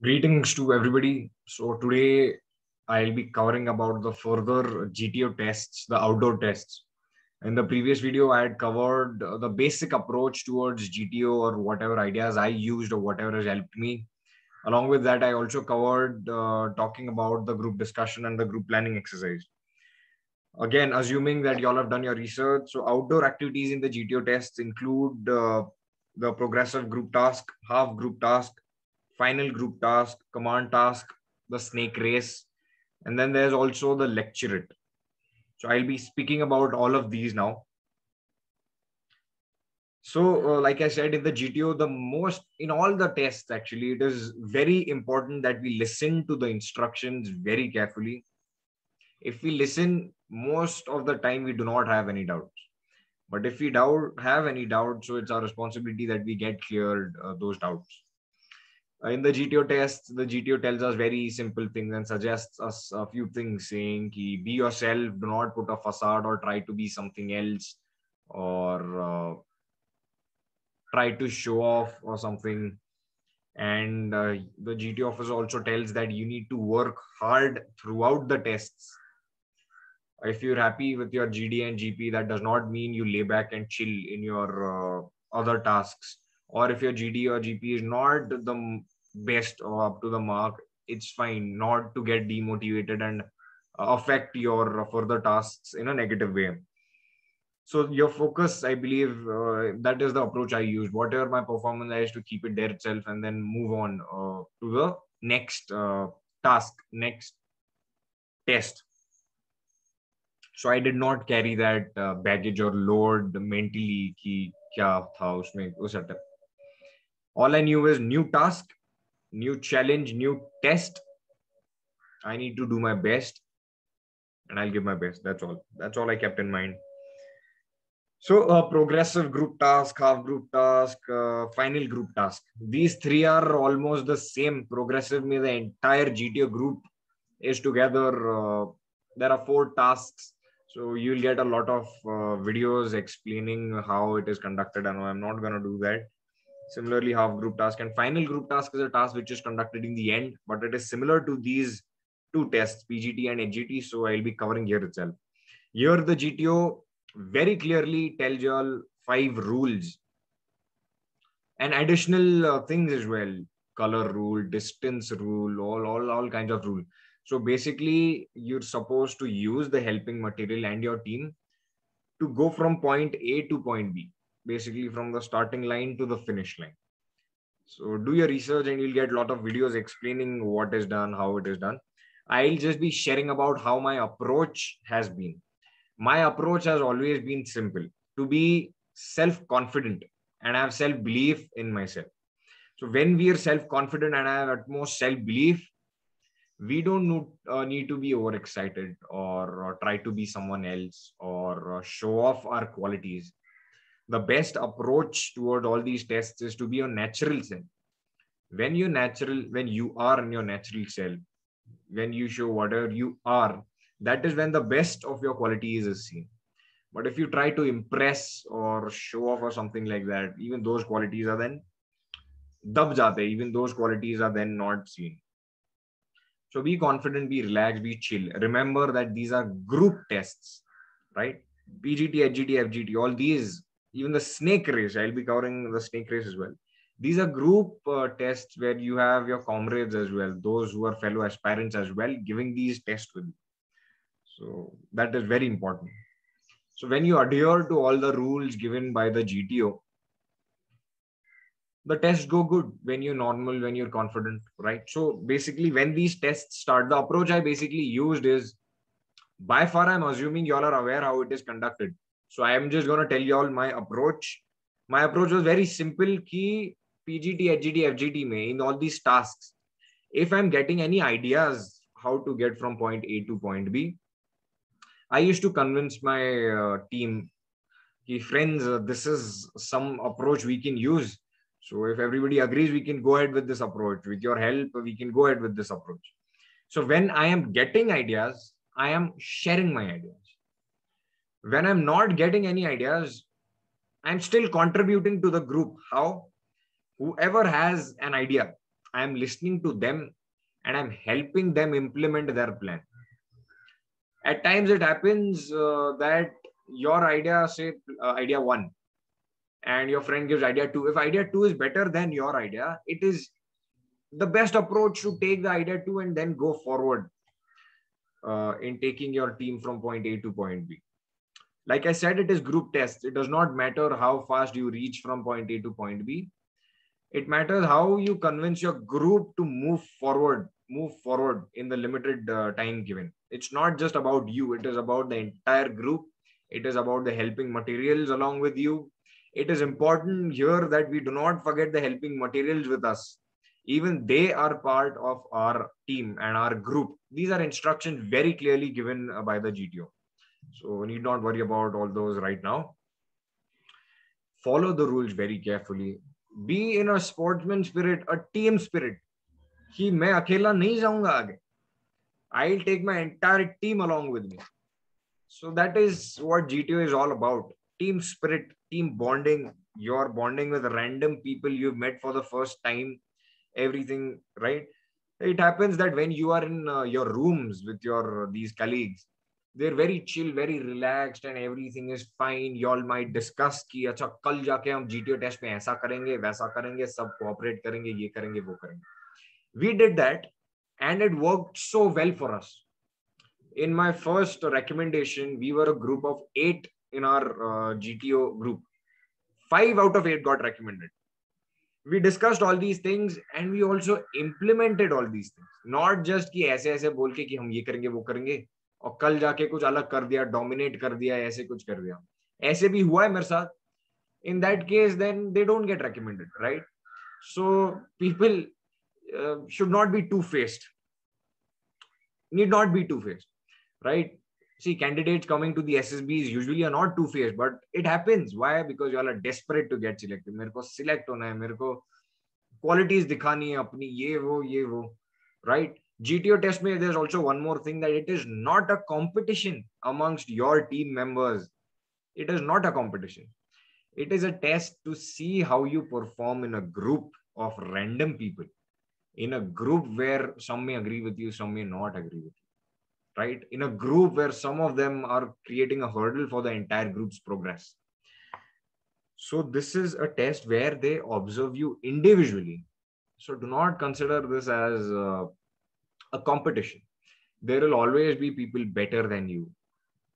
Greetings to everybody. So today I'll be covering about the further GTO tests, the outdoor tests. In the previous video, I had covered the basic approach towards GTO or whatever ideas I used or whatever has helped me. Along with that, I also covered talking about the group discussion and the group planning exercise. Again, assuming that y'all have done your research, so outdoor activities in the GTO tests include the progressive group task, half group task, final group task, command task, the snake race, and then there's also the lecture it. So I'll be speaking about all of these now. So, like I said, in the GTO, the most in all the tests, actually, it is very important that we listen to the instructions very carefully. If we listen, most of the time we do not have any doubts. But if we have any doubts, so it's our responsibility that we get cleared those doubts. In the GTO test, the GTO tells us very simple things and suggests us a few things, saying ki, be yourself, do not put a facade or try to be something else, or try to show off or something. And the GTO officer also tells that you need to work hard throughout the tests. If you're happy with your GD and GP, that does not mean you lay back and chill in your other tasks. Or if your GD or GP is not the best or up to the mark, it's fine not to get demotivated and affect your further tasks in a negative way. So your focus, I believe, that is the approach I used. Whatever my performance is, to keep it there itself and then move on to the next task, next test. So I did not carry that baggage or load mentally कि क्या था उसमें वो setup. All I knew is new task, new challenge, new test. I need to do my best and I'll give my best. That's all I kept in mind. So progressive group task, half group task, final group task, these three are almost the same. Progressive means the entire GTO group is together. There are 4 tasks, so you'll get a lot of videos explaining how it is conducted, and I'm not going to do that. Similarly, half group task and final group task is a task which is conducted in the end, but it is similar to these 2 tests, PGT and HGT, so I'll be covering here itself. Here the GTO very clearly tells you all 5 rules and additional things as well: color rule, distance rule, all kinds of rule. So basically you're supposed to use the helping material and your team to go from point A to point B, basically from the starting line to the finish line. So do your research and you'll get a lot of videos explaining what is done, how it is done. I'll just be sharing about how my approach has been. My approach has always been simple: to be self confident and have self belief in myself. So when we are self confident and have utmost self belief, we don't need to be overexcited or try to be someone else or show off our qualities. The best approach toward all these tests is to be your natural self. When you are in your natural self, when you show whatever you are, that is when the best of your qualities is seen. But if you try to impress or show off or something like that, even those qualities are then dub jate, even those qualities are then not seen. So be confident, be relaxed, be chill. Remember that these are group tests, right? PGT, HGT, FGT, all these, even the snake race, I'll be covering the snake race as well. These are group tests where you have your comrades as well, those who are fellow aspirants as well, giving these tests with you. So that is very important. So when you adhere to all the rules given by the GTO, the tests go good. When you're normal, when you're confident, right? So basically, when these tests start, the approach I basically used is, by far, I'm assuming y'all are aware how it is conducted. So I am just going to tell you all my approach. My approach was very simple. Ki PGT, HGT, FGT mein, in all these tasks, if I'm getting any ideas how to get from point A to point B, I used to convince my team, friends, this is some approach we can use. So if everybody agrees, we can go ahead with this approach. With your help, we can go ahead with this approach. So when I am getting ideas, I am sharing my ideas. When I'm not getting any ideas, I'm still contributing to the group. How? Whoever has an idea, I am listening to them and I'm helping them implement their plan. At times it happens that your idea, say idea one, and your friend gives idea two. If idea two is better than your idea, it is the best approach to take the idea two and then go forward in taking your team from point A to point B. Like I said, it is group tests. It does not matter how fast you reach from point A to point B. It matters how you convince your group to move forward in the limited time given. It's not just about you. It is about the entire group. It is about the helping materials along with you. It is important here that we do not forget the helping materials with us. Even they are part of our team and our group. These are instructions very clearly given by the GTO. So need not worry about all those right now. Follow the rules very carefully. Be in a sportsman spirit, a team spirit. कि मैं अकेला नहीं जाऊंगा आगे. I'll take my entire team along with me. So that is what GTO is all about. Team spirit, team bonding. You're bonding with random people you've met for the first time. Everything, right? It happens that when you are in your rooms with your these colleagues, they're very chill, very relaxed, and everything is fine. You all might discuss कि अच्छा कल जाके हम GTO test में ऐसा करेंगे, वैसा करेंगे, सब कोऑपरेट करेंगे, ये करेंगे, वो करेंगे. We did that, and it worked so well for us. In my first recommendation, we were a group of 8 in our GTO group. 5 out of 8 got recommended. We discussed all these things and we also implemented all these things. Not just कि ऐसे ऐसे बोल के कि हम ये करेंगे वो करेंगे और कल जाके कुछ अलग कर दिया, dominate कर दिया, ऐसे कुछ कर दिया. ऐसे भी हुआ है मेरे साथ. In that case, then they don't get recommended, right? So people should not be two-faced. Need not be two-faced, right? See, candidates coming to the SSBs usually are not two-faced, but it happens. Why? Because you all are desperate to get selected. मेरे को select होना है, मेरे को qualities दिखानी है अपनी, ये वो, right? GTO test में there's also one more thing, that it is not a competition amongst your team members. It is not a competition. It is a test to see how you perform in a group of random people. In a group where some may agree with you, some may not agree with you. Right? In a group where some of them are creating a hurdle for the entire group's progress. So this is a test where they observe you individually. So do not consider this as a competition. There will always be people better than you.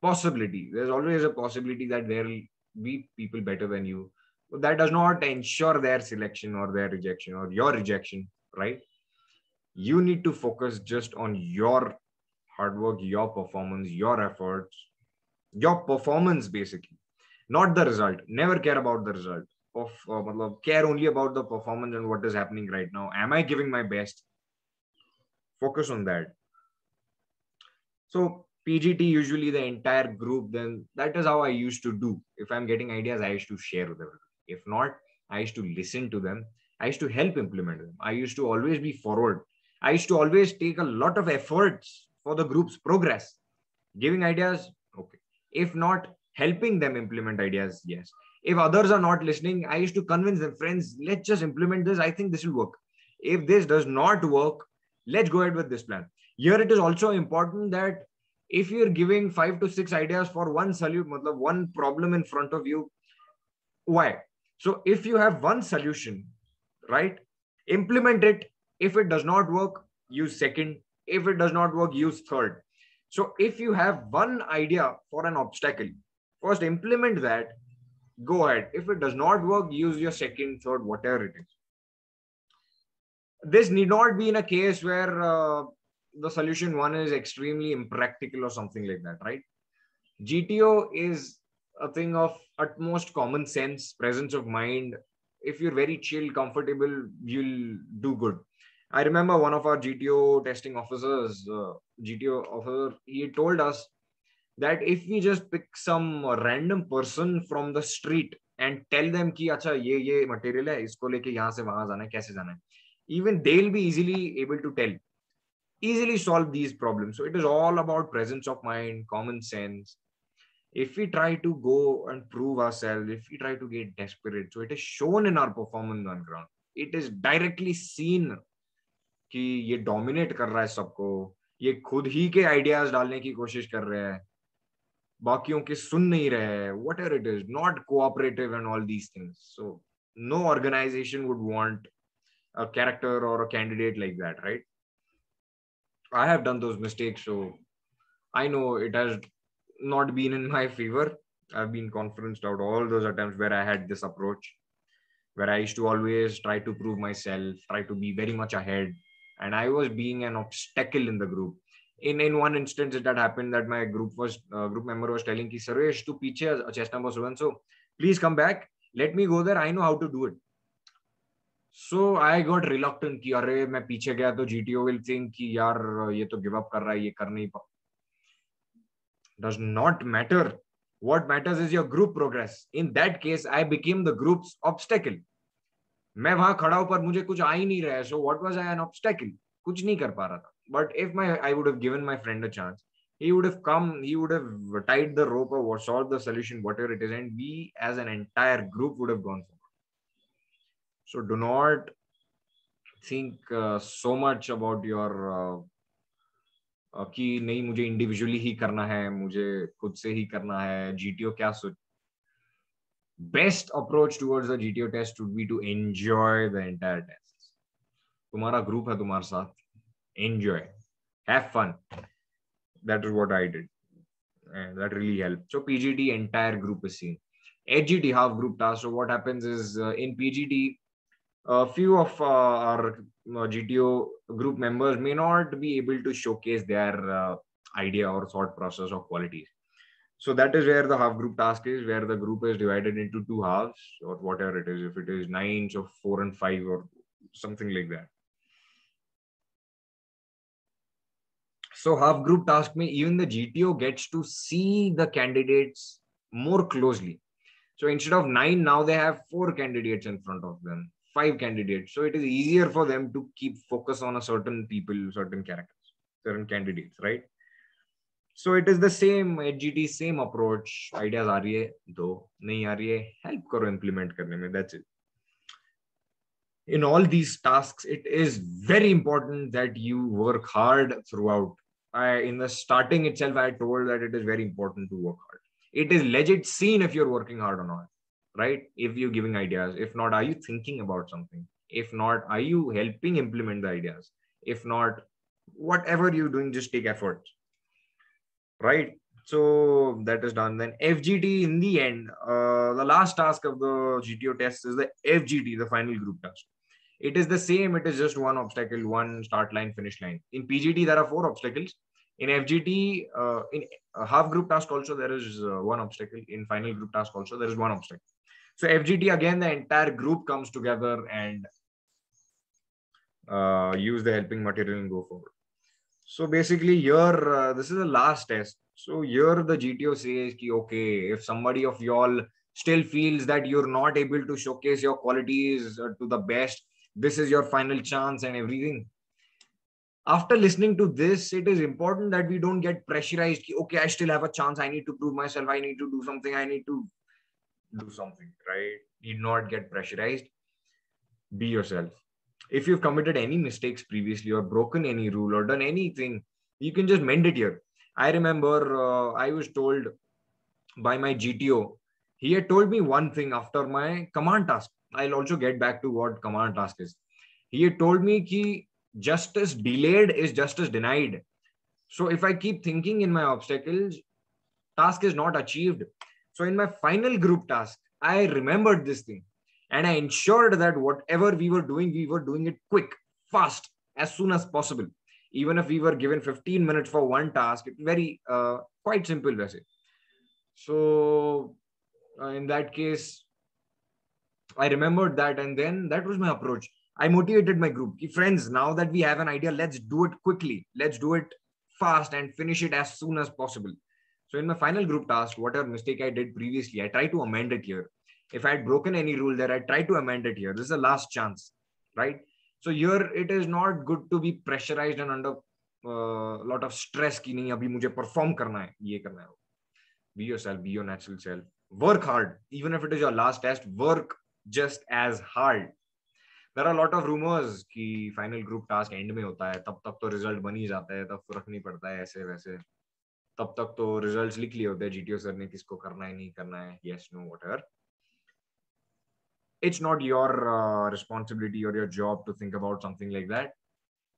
Possibility. There's always a possibility that there will be people better than you. But that does not ensure their selection or their rejection or your rejection, right? You need to focus just on your hard work, your performance, your efforts, your performance basically, not the result. Never care about the result. Care only about the performance and what is happening right now. Am I giving my best? Focus on that. So PGT, usually the entire group, then that is how I used to do. If I'm getting ideas, I used to share with them. If not, I used to listen to them. I used to help implement them. I used to always be forward. I used to always take a lot of efforts for the group's progress. Giving ideas, okay. If not, helping them implement ideas, yes. If others are not listening, I used to convince them, friends, let's just implement this. I think this will work. If this does not work, let's go ahead with this plan. Here it is also important that if you're giving 5 to 6 ideas for one solution, one problem in front of you, why? So if you have one solution, right, implement it. If it does not work, use second. If it does not work, use third. So if you have one idea for an obstacle, first implement that, go ahead. If it does not work, use your second, third, whatever it is. This need not be in a case where the solution one is extremely impractical or something like that, right? GTO is a thing of utmost common sense, presence of mind. If you're very chill, comfortable, you'll do good. I remember one of our GTO testing officers, he told us that if we just pick some random person from the street and tell them कि अच्छा ये material है, इसको लेके यहाँ से वहां जाना है, कैसे जाना है, even they'll be easily able to easily solve these problems. So it is all about presence of mind, common sense. If we try to go and prove ourselves, if we try to get desperate, so it is shown in our performance on ground. It is directly seen कि ये dominate कर रहा है सबको, ये खुद ही के ideas डालने की कोशिश कर रहे हैं, बाकियों के सुन नहीं रहे हैं, whatever it is, not cooperative and all these things. So no organization would want a character or a candidate like that, right? I have done those mistakes, so I know it has not been in my favor. I've been conferenced out all those attempts where I had this approach, where I used to always try to prove myself, try to be very much ahead, and I was being an obstacle in the group. In one instance, it had happened that my group member was telling ki Suresh, tu piche chest number so and so, please come back. Let me go there. I know how to do it. So I got reluctant कि अरे मैं पीछे गया तो GTO will think कि यार ये तो give up कर रहा है, ये कर नहीं पा. Does not matter. What matters is your group progress. In that case, I became the group's obstacle. मैं वहां खड़ा हूं पर मुझे कुछ आ ही नहीं रहा है. So what was I an obstacle? कुछ नहीं कर पा रहा था. But if I would have given my friend a chance, he would have come, he would have tied the rope or solved the solution, whatever it is, and we as an entire group would have gone forward. So do not think so much about your कि नहीं मुझे individually ही करना है, मुझे खुद से ही करना है, जीटीओ क्या सोच. Best approach towards the GTO test would be to enjoy the entire test. तुम्हारा ग्रुप है तुम्हारे साथ, enjoy, have fun. That is what I did and that really helped. So PGT entire group is seen. HGT half group task. So what happens is in PGT, a few of our GTO group members may not be able to showcase their idea or thought process or qualities. So that is where the half group task is, where the group is divided into two halves or whatever it is. If it is 9, so 4 and 5 or something like that. So half group task में even the GTO gets to see the candidates more closely. So instead of 9, now they have 4 candidates in front of them, 5 candidates. So it is easier for them to keep focus on a certain people, certain characters, certain candidates, right? So it is the same HGT, same approach. Ideas आ रही है दो, नहीं आ रही है help करो implement करने में. That's it. In all these tasks, it is very important that you work hard throughout. In the starting itself, I told that it is very important to work hard. It is legit seen if you're working hard or not, right? If you're giving ideas, if not, are you thinking about something? If not, are you helping implement the ideas? If not, whatever you're doing, just take effort, right? So that is done. Then FGT in the end, the last task of the GTO test is the FGT, the final group task. It is the same. It is just one obstacle, one start line, finish line. In PGT, there are 4 obstacles. In FGT, in half group task also, there is one obstacle. In final group task also, there is one obstacle. So FGT, again, the entire group comes together and use the helping material and go forward. So basically here, this is the last test. So here the GTO says, ki, okay, if somebody of y'all still feels that you're not able to showcase your qualities to the best, this is your final chance and everything. After listening to this, it is important that we don't get pressurized. Okay, I still have a chance. I need to prove myself. I need to do something. I need to do something, right? Need not get pressurized. Be yourself. If you've committed any mistakes previously or broken any rule or done anything, you can just mend it here. I remember I was told by my GTO, he had told me one thing after my command task. I'll also get back to what command task is. He had told me ki justice delayed is justice denied. So if I keep thinking in my obstacles, task is not achieved. So in my final group task, I remembered this thing and I ensured that whatever we were doing it quick, fast, as soon as possible. Even if we were given 15 minutes for one task, it's very quite simple. So in that case, I remembered that, and then that was my approach. I motivated my group. Friends, now that we have an idea, let's do it quickly. Let's do it fast and finish it as soon as possible. So in my final group task, whatever mistake I did previously, I try to amend it here. If I had broken any rule there, I try to amend it here. This is the last chance, right? So here it is not good to be pressurized and under a lot of stress ki nahi abhi mujhe perform karna hai, ye karna hai. Be yourself, be your natural self. Work hard. Even if it is your last test, work just as hard. there are a lot of rumors कि final group task end में होता है, तब तक तो result बन ही जाता है, तब फर्क नहीं पड़ता है ऐसे वैसे, तब तक तो results लिख लिए होते हैं GTO सर ने किसको करना है नहीं करना है, yes no whatever. It's not your responsibility or your job to think about something like that.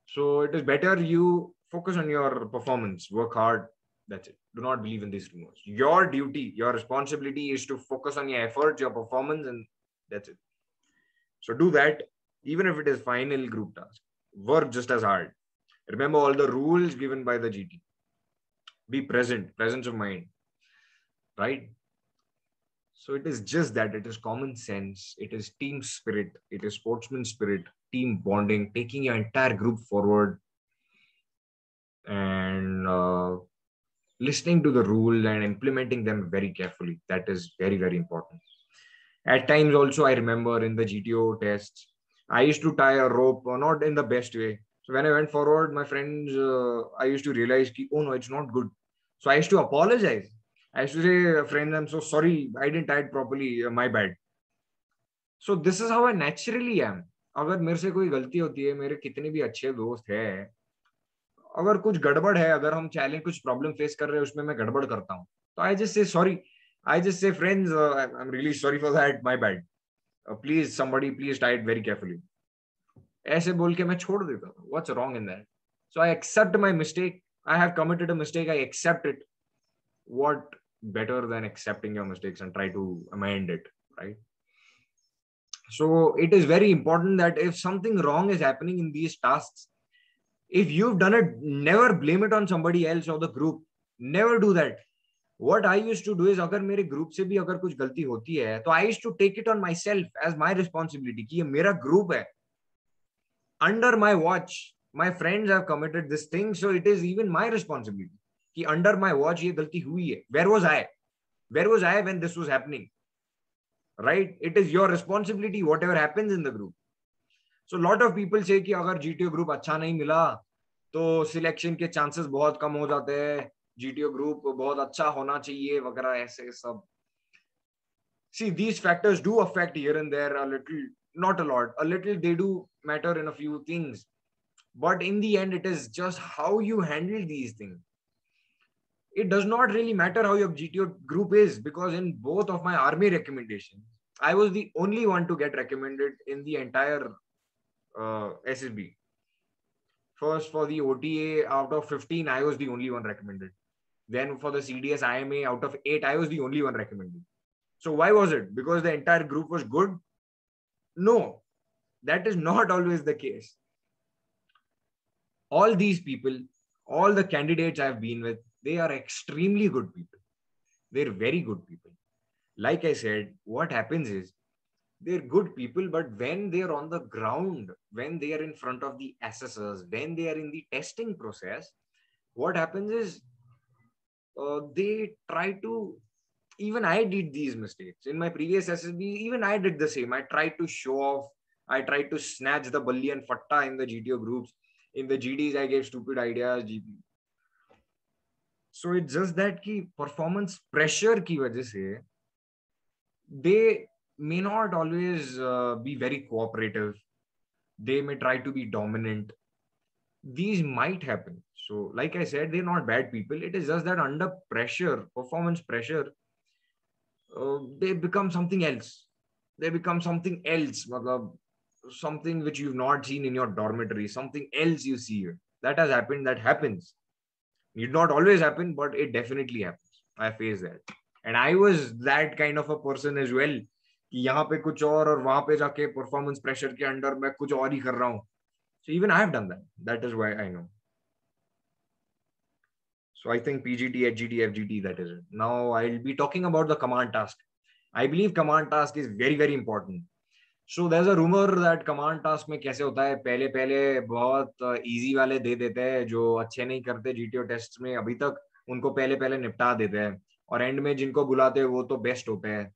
So it is better you focus on your performance, work hard. That's it. Do not believe in these rumors. Your duty, your responsibility is to focus on your effort, your performance, and that's it. So do that, even if it is final group task. Work just as hard. Remember all the rules given by the GT. Be present, presence of mind, right? So it is just that. It is common sense. It is team spirit. It is sportsman spirit, team bonding, taking your entire group forward, and listening to the rules and implementing them very carefully. That is very, very important. At times also, I remember in the GTO tests, I used to tie a rope, not in the best way. So when I went forward, my friends, I used to realize, oh no, it's not good. So I used to apologize. I used to say, friends, I'm so sorry. I didn't tie it properly. My bad. So this is how I naturally am. अगर मेरे से कोई गलती होती है, मेरे कितने भी अच्छे दोस्त हैं, अगर कुछ गड़बड़ है, अगर हम चैलेंज कुछ प्रॉब्लम फेस कर रहे हैं, उसमें मैं गड़बड़ करता हूँ, तो I just say sorry. I just say friends, I am really sorry for that, my bad, please somebody please tight very carefully. ऐसे बोल के मैं छोड़ देता हूँ. What's wrong in that? So I accept my mistake. I have committed a mistake, I accept it. What better than accepting your mistakes and try to amend it, right? So it is very important that if something wrong is happening in these tasks, if you've done it, never blame it on somebody else or the group. Never do that. What I used to do is, अगर मेरे group से भी अगर कुछ गलती होती है, तो I used to take it on myself as my responsibility कि ये मेरा ग्रुप है, under my watch my friends have committed this thing, so it is even my responsibility कि under my watch ये गलती हुई है. Where was I when this was happening, right? It is your responsibility whatever happens in the group. So lot of people say कि अगर GTO group अच्छा नहीं मिला तो सिलेक्शन के चांसेस बहुत कम हो जाते हैं, GTO ग्रुप बहुत अच्छा होना चाहिए वगैरह ऐसे सब. See, these factors do affect here and there a little, not a lot, a little. They do matter in a few things, but in the end it is just how you handle these things. It does not really matter how your GTO group is, because in both of my army recommendations, I was the only one to get recommended in the entire SSB. First, for the OTA, out of 15, I was the only one recommended. Then for the CDS IMA, out of 8, I was the only one recommended. So why was it? Because the entire group was good? No, that is not always the case. All these people, all the candidates I've been with, they are extremely good people. They're very good people. Like I said, what happens is, they're good people, but when they're on the ground, when they are in front of the assessors, when they are in the testing process, what happens is they try to, even I did these mistakes in my previous SSB, even I did the same. I tried to show off. I tried to snatch the balli and fatta in the GTO groups. In the GDs, I gave stupid ideas. So it's just that ki performance pressure ki wajah se, they may not always be very cooperative. They may try to be dominant. These might happen. So like I said, they're not bad people. It is just that under pressure, performance pressure, they become something else. They become something else. Something which you've not seen in your dormitory, something else you see here. That has happened, that happens. It not always happen, but it definitely happens. I face that. And I was that kind of a person as well. कि यहाँ पे कुछ और वहां पे जाके performance pressure के under मैं कुछ और ही कर रहा हूँ. So even I have done that. That is why I know. So I think PGT, HGT, FGT, that is it. Now I'll be talking about the command task. I believe command task is very, very important. So there's a rumor that command task में कैसे होता है, पहले पहले बहुत easy वाले दे देते हैं, जो अच्छे नहीं करते GTO टेस्ट में अभी तक, उनको पहले पहले निपटा देते हैं, और एंड में जिनको बुलाते हैं वो तो बेस्ट होते हैं.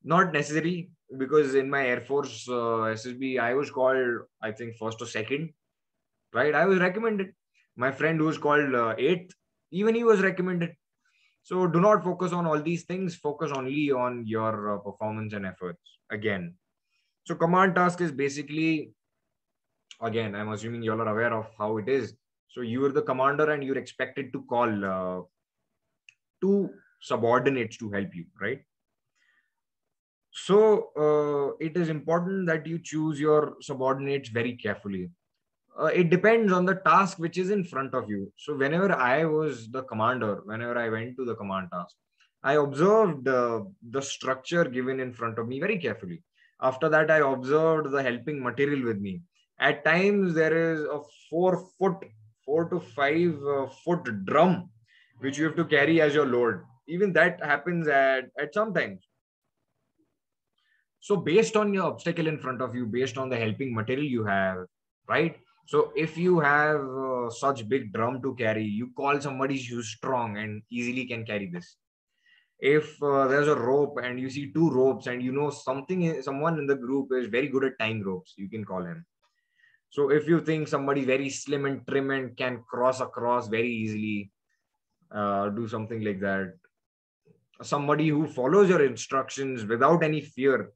Not necessary, because in my Air Force SSB, I was called, I think, first or second, right? I was recommended. My friend who was called eighth, even he was recommended. So do not focus on all these things. Focus only on your performance and efforts. Again, So command task is basically, again, I'm assuming you all are aware of how it is. So you are the commander and you're expected to call two subordinates to help you, right? So it is important that you choose your subordinates very carefully. It depends on the task which is in front of you. So whenever I was the commander, whenever I went to the command task, I observed the structure given in front of me very carefully. After that, I observed the helping material with me. At times, there is a 4 foot, 4 to 5 foot drum which you have to carry as your load. Even that happens at some times. So based on your obstacle in front of you, based on the helping material you have, right? So if you have such big drum to carry, you call somebody who's strong and easily can carry this. If there's a rope and you see two ropes and you know someone in the group is very good at tying ropes, you can call him. So if you think somebody very slim and trim and can cross across very easily, do something like that. Somebody who follows your instructions without any fear.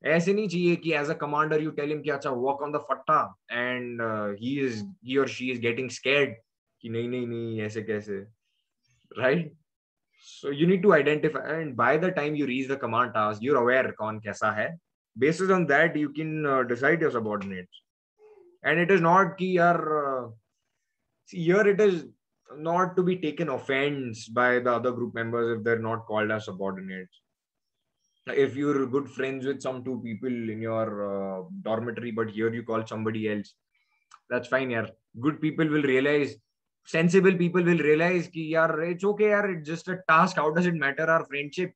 ऐसे नहीं चाहिए कि as a commander you tell him कि अच्छा walk on the fatta and he or she is getting scared कि नहीं नहीं नहीं ऐसे कैसे, right? So you need to identify, and by the time you reach the command task you're aware कौन कैसा है. Based on that you can decide your subordinates. And it is not कि यार see, here it is not to be taken offense by the other group members if they're not called as subordinates. If you're good friends with some two people in your dormitory, but here you call somebody else, that's fine. Yeah, good people will realize, sensible people will realize कि यार it's okay यार, it's just a task, how does it matter our friendship.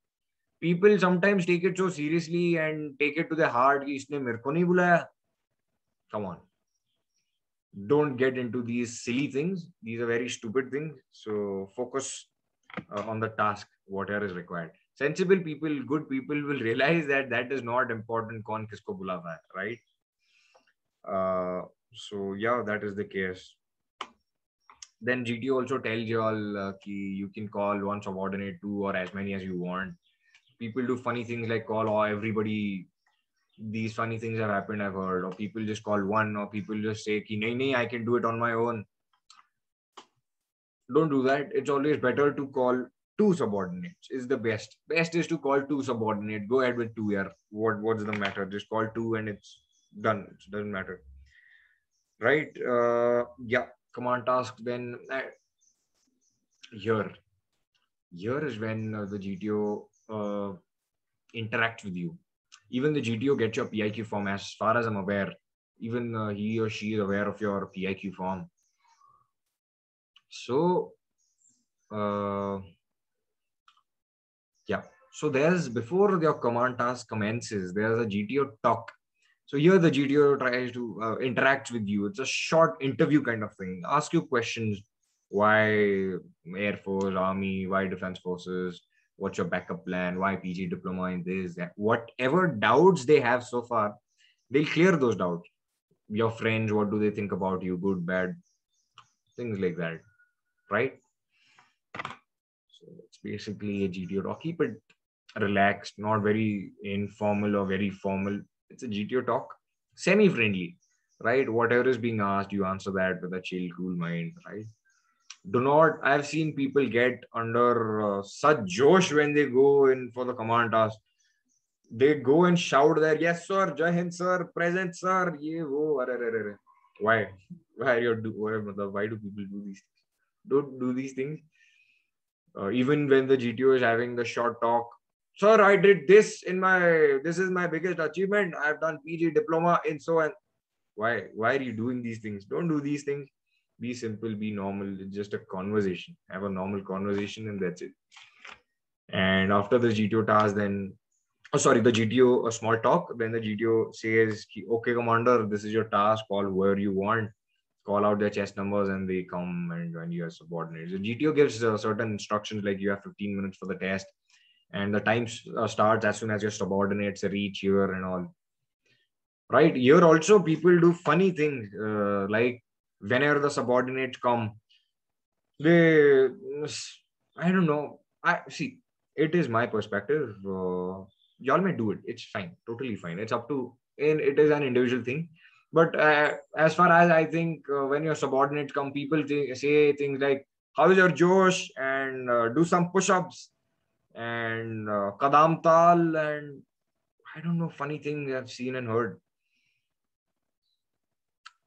People sometimes take it so seriously and take it to the heart कि इसने मेरे को नहीं बुलाया. Come on, don't get into these silly things. These are very stupid things. So focus on the task, whatever is required. Sensible people, good people will realize that that is not important. कौन किसको बुलाता है, right? So yeah, that is the case. Then GT also tells you all you can call one subordinate, two, or as many as you want. People do funny things like call everybody. These funny things have happened, I've heard. Or people just call one, or people just say ki nahi nahi, I can do it on my own. Don't do that. It's always better to call two subordinates. Is the best. Best is to call two subordinates. Go ahead with two. Yeah. What's the matter? Just call two and it's done. It doesn't matter. Right? Yeah. Command task. Then here. Here is when the GTO interacts with you. Even the GTO gets your PIQ form. As far as I'm aware, even he or she is aware of your PIQ form. So yeah. So there's, before your command task commences, there's a GTO talk. So here the GTO tries to interact with you. It's a short interview kind of thing. Ask you questions. Why Air Force, Army, why Defense Forces? What's your backup plan? Why PG diploma in this? That? Whatever doubts they have so far, they'll clear those doubts. Your friends, what do they think about you? Good, bad, things like that, right? So it's basically a GTO talk. Keep it relaxed, not very informal or very formal. It's a GTO talk, semi-friendly, right? Whatever is being asked, you answer that with a chill, cool mind, right? Do not. I've seen people get under such josh when they go in for the command task. They go and shout there, yes sir, Jai Hind sir, present sir, ye wo, are. Why? Why are you why do people do these things? Don't do these things. Even when the GTO is having the short talk, sir, I did this this is my biggest achievement. I've done PG diploma in so and. Why are you doing these things? Don't do these things. Be simple, be normal. It's just a conversation. Have a normal conversation and that's it. And after the GTO task, then, oh, sorry, the GTO, a small talk. Then the GTO says, okay, commander, this is your task. Call whoever you want. Call out their chest numbers and they come and join you as subordinates. The GTO gives certain instructions like you have 15 minutes for the test and the time starts as soon as your subordinates reach here and all. Right? Here also people do funny things like whenever the subordinates come, they, I don't know. I see. It is my perspective. Y'all may do it. It's fine. Totally fine. It's up to it is an individual thing. But as far as I think, when your subordinates come, people say things like, "How is your Josh?" and do some push-ups and kadam tal, and I don't know, funny things I've seen and heard.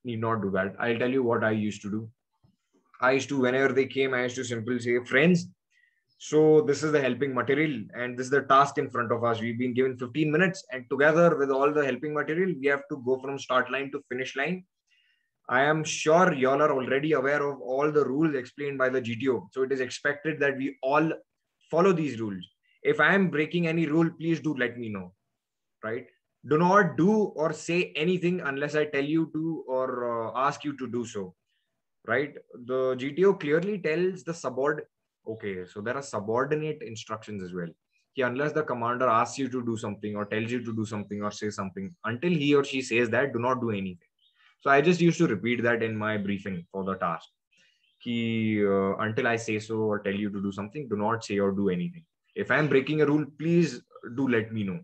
Need not do that. I'll tell you what I used to do. I used to, whenever they came, I used to simply say, "Friends, so this is the helping material and this is the task in front of us. We've been given 15 minutes, and together with all the helping material, we have to go from start line to finish line. I am sure y'all are already aware of all the rules explained by the GTO. So it is expected that we all follow these rules. If I am breaking any rule, please do let me know, right? Do not do or say anything unless I tell you to or ask you to do so, right? The GTO clearly tells the subordinate. Okay, so there are subordinate instructions as well. Unless the commander asks you to do something or tells you to do something or say something, until he or she says that, do not do anything. So I just used to repeat that in my briefing for the task. Until I say so or tell you to do something, do not say or do anything. If I'm breaking a rule, please do let me know.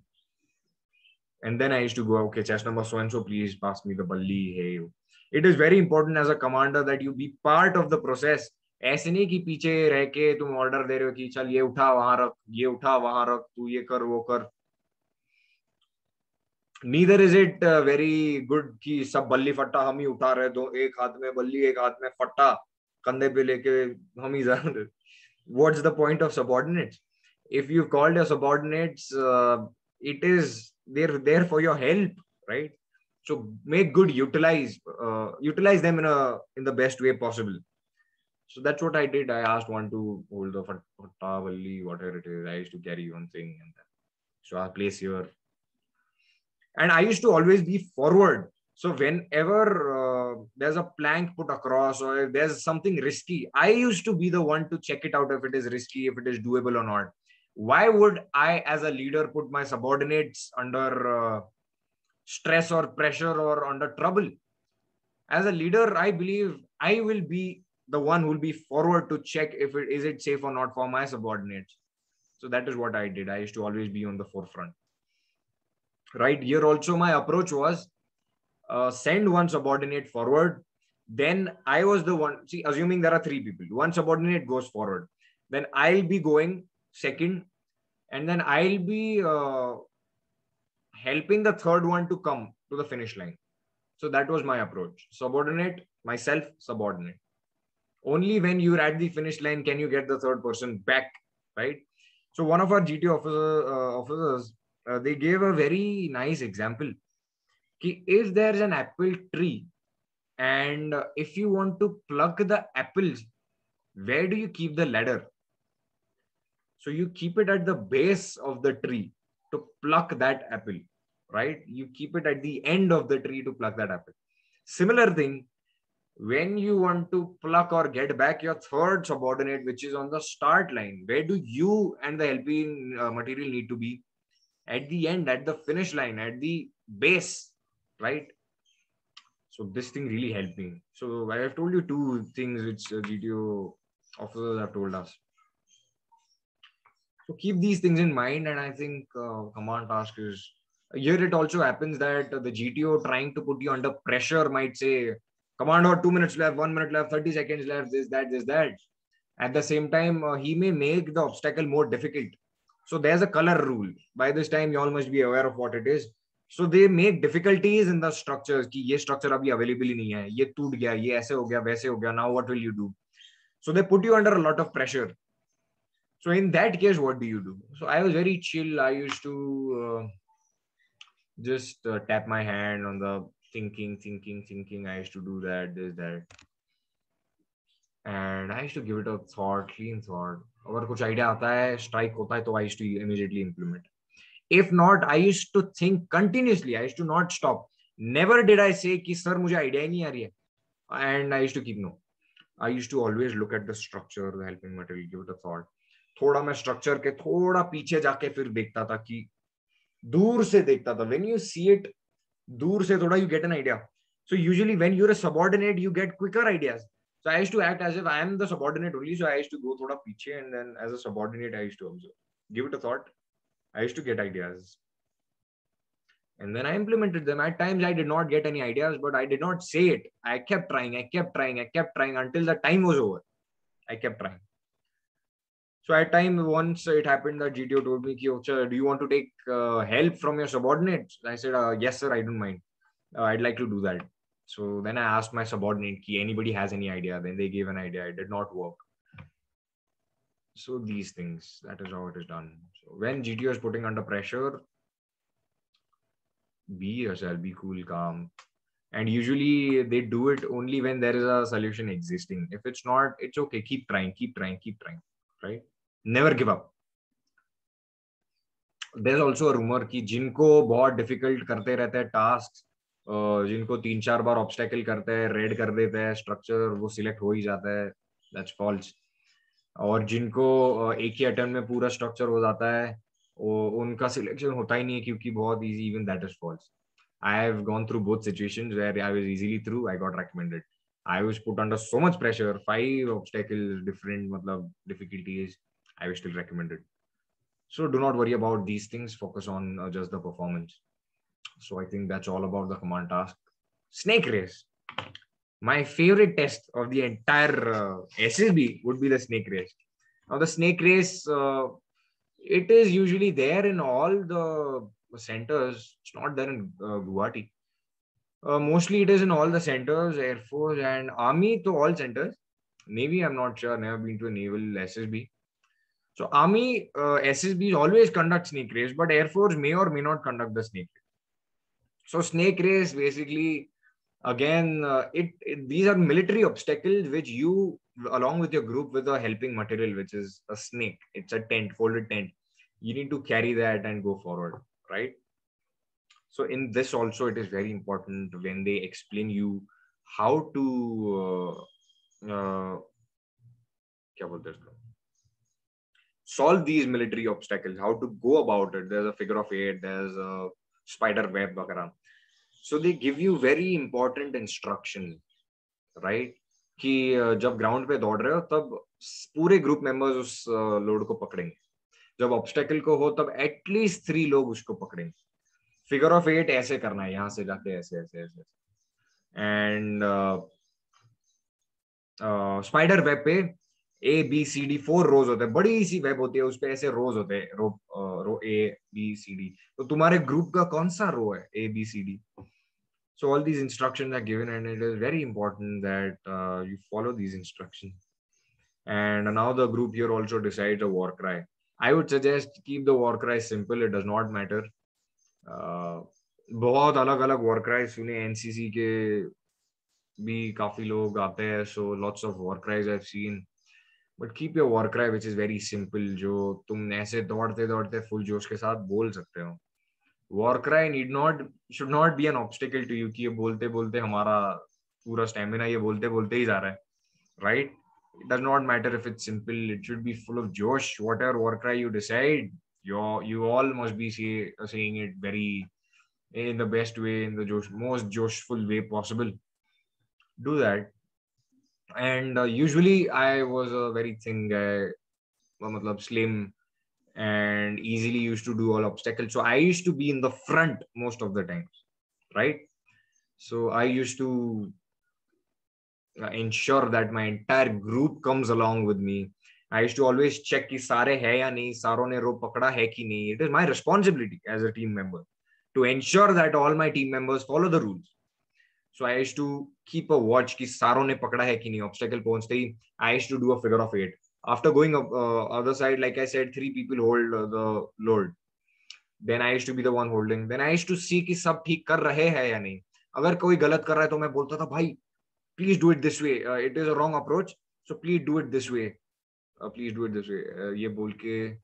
And then I used to go, okay, chess number so and so, please pass me the balli. Hey, it is very important as a commander that you be part of the process. ऐसे नहीं कि पीछे रह के तुम order दे रहे हो कि चल ये उठा वहां रख, ये उठा वहां रख, तू ये कर वो कर. Neither is it very good कि सब बल्ली फट्टा हम ही उठा रहे, दो एक हाथ में बल्ली एक हाथ में फट्टा कंधे पे लेके हम ही जा रहे. What's the point of subordinates? If you called your subordinates, it is they're there for your help, right? So make good utilize them in the best way possible. So that's what I did. I asked one to hold the fatta valli, whatever it is. I used to carry one thing, and then, so I place here. And I used to always be forward. So whenever there's a plank put across or if there's something risky, I used to be the one to check it out if it is risky, if it is doable or not. Why would I, as a leader, put my subordinates under stress or pressure or under trouble? As a leader, I believe I will be the one who will be forward to check if it is it safe or not for my subordinates. So that is what I did. I used to always be on the forefront. Right here also my approach was send one subordinate forward. Then I was the one, see, assuming there are three people, one subordinate goes forward, then I'll be going second, and then I'll be helping the third one to come to the finish line. So that was my approach. Subordinate, myself, subordinate. Only when you're at the finish line can you get the third person back, right? So one of our GT officers, they gave a very nice example. If there's an apple tree and if you want to pluck the apples, where do you keep the ladder? So you keep it at the base of the tree to pluck that apple, right? You keep it at the end of the tree to pluck that apple. Similar thing, when you want to pluck or get back your third subordinate, which is on the start line, where do you and the helping material need to be? At the end, at the finish line, at the base, right? So this thing really helped me. So I have told you two things which GTO officers have told us. So keep these things in mind, and I think command task is here. It also happens that the GTO trying to put you under pressure might say, "Commander, 2 minutes left, 1 minute left, 30 seconds left, this, that, this, that." At the same time, he may make the obstacle more difficult. So there's a color rule. By this time, you all must be aware of what it is. So they make difficulties in the structures. कि ये structure अभी available ही नहीं है, ये टूट गया, ये ऐसे हो गया, वैसे हो गया. Now what will you do? So they put you under a lot of pressure. So in that case, what do you do? So I was very chill. I used to just tap my hand on the thinking. I used to do that, this, that. And I used to give it a thought, clean thought. अगर कुछ idea आता है, strike होता है, तो I used to immediately implement. If not, I used to think continuously. I used to not stop. Never did I say कि sir मुझे idea ही नहीं आ रही है. And I used to keep no. I used to always look at the structure, the helping material, give it a thought. थोड़ा मैं structure के थोड़ा पीछे जाके फिर देखता था कि दूर से देखता था. When you see it, दूर से थोड़ा you get an idea. So usually when you're a subordinate, you get quicker ideas. So I used to act as if I am the subordinate only. So I used to go thoda piche, and then as a subordinate, I used to observe, give it a thought. I used to get ideas. And then I implemented them. At times I did not get any ideas, but I did not say it. I kept trying, I kept trying, I kept trying until the time was over. I kept trying. So at time once it happened that GTO told me, do you want to take help from your subordinates? I said, yes, sir, I don't mind. I'd like to do that. So then I asked my subordinate, anybody has any idea? Then they gave an idea. It did not work. So these things, that is how it is done. So when GTO is putting under pressure, be yourself, be cool, calm. And usually they do it only when there is a solution existing. If it's not, it's okay. Keep trying, keep trying, keep trying, right? Never give up. There's also a rumor कि जिनको बहुत difficult करते रहते हैं tasks, जिनको 3-4 बार obstacle करते हैं, red कर देते हैं स्ट्रक्चर, वो सिलेक्ट हो ही जाता है. That's false. और जिनको एक ही अटेम्प्ट में पूरा स्ट्रक्चर हो जाता है, वो उनका सिलेक्शन होता ही नहीं है क्योंकि बहुत easy. Even that is false. I have gone through both situations where I was easily through. I got recommended. I was put under so much pressure, 5 obstacles, different difficulties. I was still recommended. So do not worry about these things. Focus on just the performance. So I think that's all about the command task. Snake race. My favorite test of the entire SSB would be the snake race. Now the snake race, it is usually there in all the centers. It's not there in Guwahati. Mostly it is in all the centers, Air Force and Army to all centers. Navy, I'm not sure. Never been to a naval SSB. So Army SSBs always conduct snake race, but Air Force may or may not conduct the snake race. So snake race basically, again, these are military obstacles which you, along with your group, with a helping material, which is a snake. It's a tent, folded tent. You need to carry that and go forward, right? So in this also, it is very important when they explain you how to solve these military obstacles, how to go about it. There's a figure of 8, there's a spider web. So they give you very important instruction, right? कि जब ground पे दौड़ रहे हो तब पूरे group members उस load को पकड़ेंगे. जब ऑब्स्टेकल को हो तब एटलीस्ट 3 लोग उसको पकड़ेंगे. फिगर ऑफ 8 ऐसे करना है, यहाँ से जाके ऐसे ऐसे ऐसे. एंड स्पाइडर वेब पे ABCD 4 रोज होते हैं. बड़ी सी वेब होती है, उस पे ऐसे रोज होते हैं, रो ABCD. तो तुम्हारे ग्रुप का कौन सा रो है ABCD? So all these instructions are given, and it is very important that you follow these instructions. And now the group here also decides a war cry. I would suggest keep the war cry simple. It does not matter. बहुत अलग अलग war cry सुने. NCC के भी काफी लोग आते हैं, so lots of war cries I've seen. But keep your war cry which is very simple, जो तुम ऐसे दौड़ते दौड़ते full जोश के साथ बोल सकते हो. War cry should not be an obstacle to you कि ये बोलते बोलते हमारा पूरा स्टैमिना ये बोलते बोलते ही जा रहा है, right? It does not matter if it's simple. It should be full of josh. Whatever war cry you decide, you all must be saying it very in the best way, in the most joshful way possible. Do that. And usually I was a very thin guy, slim, and easily used to do all obstacles. So I used to be in the front most of the times, right? So I used to ensure that my entire group comes along with me. I used to always check कि सारे है या नहीं, सारों ने rope पकड़ा है कि नहीं. It is my responsibility as a team member to ensure that all my team members follow the rules. So I used to keep a watch कि सारों ने पकड़ा है कि नहीं. Obstacle पहुंचते ही I used to do a figure of 8. After going up other side, like I said, 3 people hold the load. Then I used to be the one holding. Then I used to see कि सब ठीक कर रहे हैं या नहीं. अगर कोई गलत कर रहा है तो मैं बोलता था, भाई please do it this way. It is a wrong approach. So please do it this way. Please do it this way. ये बोल के.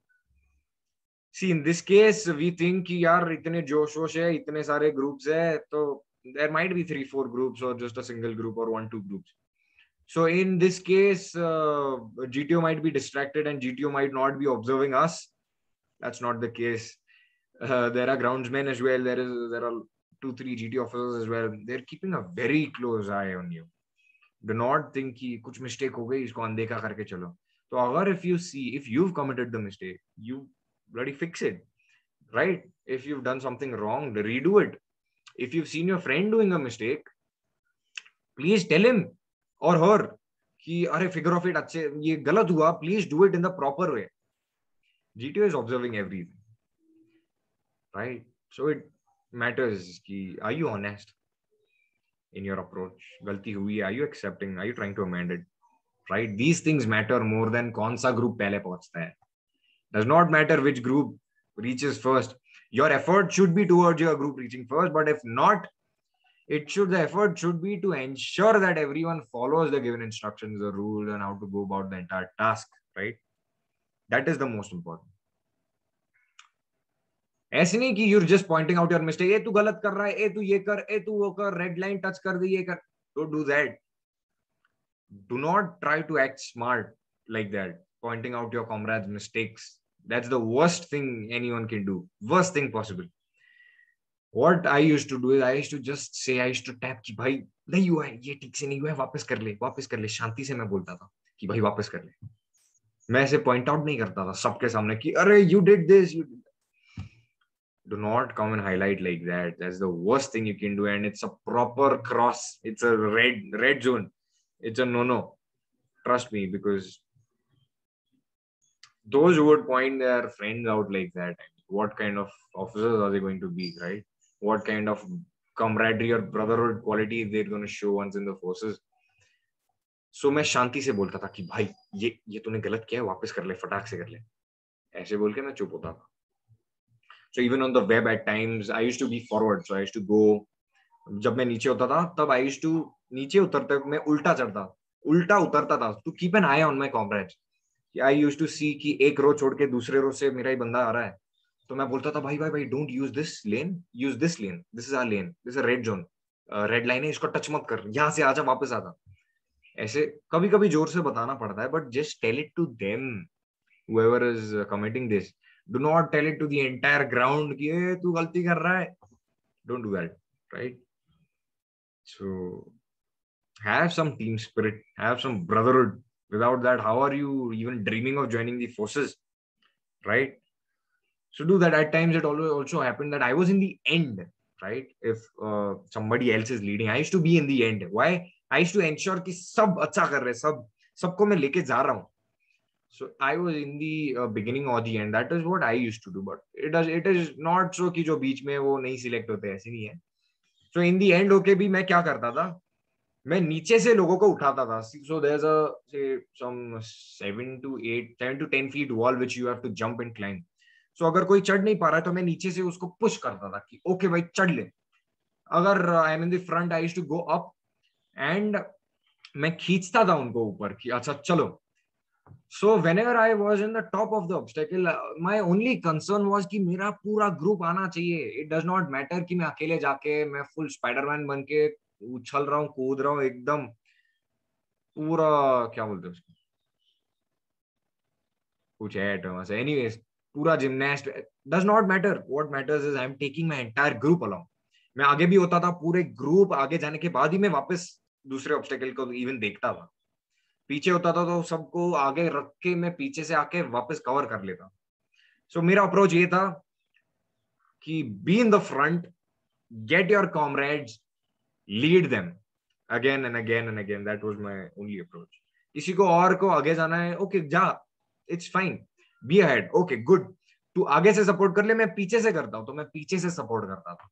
See, in this case, we think कि यार इतने जोश वोश है, इतने सारे groups है, तो there might be 3-4 groups or just a single group or 1-2 groups. So in this case, GTO might be distracted and GTO might not be observing us. That's not the case. There are groundsmen as well. There are 2-3 GTO officers as well. They're keeping a very close eye on you. Do not think कि कुछ mistake हो गई, इसको अनदेखा करके चलो. तो अगर if you've committed the mistake, you bloody fix it. right? If you've done something wrong, redo it. If you've seen your friend doing a mistake, please tell him or her कि अरे figure of it अच्छे ये गलत हुआ, please do it in the proper way. GTO is observing everything, right? So it matters कि are you honest in your approach? गलती हुई है, are you accepting? Are you trying to amend it? Right? These things matter more than कौन सा group पहले पहुंचता है. Does not matter which group reaches first. Your effort should be towards your group reaching first, but if not, the effort should be to ensure that everyone follows the given instructions, the rules, and how to go about the entire task, right? That is the most important. ऐसे नहीं कि you're just pointing out your mistake. ए तू गलत कर रहा है, ए तू ये कर, ए तू वो कर, रेड लाइन टच कर दी, ये कर. Don't do that. Do not try to act smart like that, pointing out your comrades' mistakes. That's the worst thing anyone can do. Worst thing possible. What I used to do is I used to just say, I used to tap कि भाई नहीं हुआ है, ये ठीक से नहीं हुआ है, वापस कर ले. शांति से मैं बोलता था कि भाई वापस कर ले. मैं ऐसे पॉइंट आउट नहीं करता था सबके सामने कि अरे you did this, you did. Do not come and highlight like that. That's the worst thing you can do, and it's a proper cross. It's a red zone. It's a no. Trust me, because those who would point their friends out like that, what kind of officers are they going to be, right? What kind of camaraderie or brotherhood quality they're going to show once in the forces. So मैं शांति से बोलता था कि भाई ये तूने गलत किया है, वापस कर ले, फटाक से कर ले. ऐसे बोल के मैं चुप होता था. So even on the web at times I used to be forward, so I used to go. जब मैं नीचे होता था तब I used to नीचे उतरते मैं उल्टा उतरता था to keep an eye on my comrades. I used to see कि एक रो छोड़ के दूसरे रो से मेरा ही बंदा आ रहा है, तो मैं बोलता था भाई don't use this lane, use this lane, this is our lane, this is red zone, red line है, इसको टच मत कर, यहाँ से आजा, वापस आजा. ऐसे कभी कभी जोर से बताना पड़ता है, but just tell it to them whoever is committing this. Do not tell it to the entire ground कि ए तू गलती कर रहा है. Don't do that, right? So have some team spirit, have some brotherhood. Without that, how are you even dreaming of joining the forces, right? So do that. At times it also happened that I was in the end, right? If somebody else is leading, I used to be in the end. Why? I used to ensure कि सब अच्छा कर रहे, सबको मैं लेके जा रहा हूँ. So I was in the beginning or the end. That is what I used to do. But it is not so कि जो बीच में वो नहीं select होते, ऐसे नहीं है. So in the end होके भी मैं क्या करता था, मैं नीचे से लोगों को उठाता था. So there's a say some 7 to 10 feet wall which you have to jump and climb. So अगर कोई चढ़ नहीं पा रहा है तो मैं नीचे से उसको पुश करता था कि ओके भाई चढ़ ले. अगर I am in the front, I used to go up and मैं खींचता था उनको ऊपर कि अच्छा चलो. So whenever I was in the top of the obstacle, my only concern was कि मेरा पूरा ग्रुप आना चाहिए. It does not matter कि मैं अकेले जाके मैं फुल स्पाइडरमैन बन के उछल रहा हूँ, कूद रहा हूँ, एकदम पूरा क्या बोलते हैं उसको, कुछ है टर्म से. एनीवेज पूरा gymnast. Does not matter. What matters is I am taking my entire group along. मैं आगे भी होता था, पूरे ग्रुप आगे जाने के बाद ही मैं वापस दूसरे ऑब्स्टेकल को इवन देखता था. पीछे होता था तो सबको आगे रख के मैं पीछे से आके वापस कवर कर लेता. सो मेरा अप्रोच ये था कि be in the front, get your comrades, lead them again and again and again. That was my only approach. किसी को और को आगे जाना है, ओके जा, it's fine, be ahead, okay good. तू आगे से सपोर्ट कर ले, मैं पीछे से करता हूं, तो मैं पीछे से सपोर्ट करता था.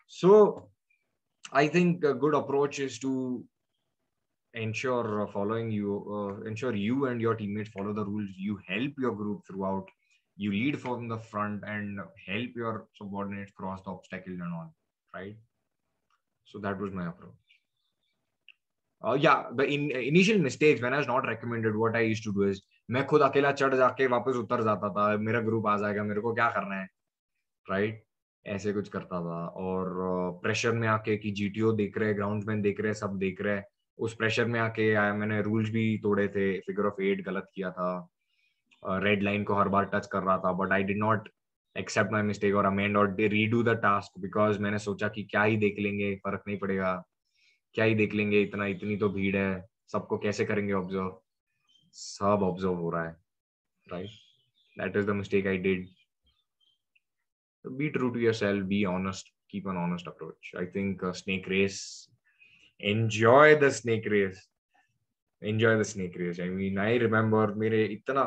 So I think good approach is to ensure ensure you and your teammates follow the rules. You help your group throughout. You lead from the front and help your subordinates cross the obstacles and all, right? So that was my approach. Yeah, the initial mistakes when I was not recommended, what I used to do is मैं खुद अकेला चढ़ जाके वापस उतर जाता था. मेरा ग्रुप आ जाएगा, मेरे को क्या करना है, राइट? ऐसे कुछ करता था. और प्रेशर में आके कि जीटीओ देख रहे, ग्राउंड्समैन देख रहे, सब देख रहे, उस प्रेशर में आके मैंने रूल्स भी तोड़े थे. फिगर ऑफ 8 गलत किया था, रेड लाइन को हर बार टच कर रहा था, but I did not accept my mistake और अमेंड और रीडू द टास्क, बिकॉज मैंने सोचा कि क्या ही देख लेंगे, फर्क नहीं पड़ेगा, क्या ही देख लेंगे, इतनी तो भीड़ है, सबको कैसे करेंगे ऑब्जर्व. सब ऑब्जर्व हो रहा है, right? That is the mistake I did. Be true to yourself, be honest, keep an honest approach. I think snake race, enjoy the snake race. Enjoy the snake race. I mean, I remember मेरे इतना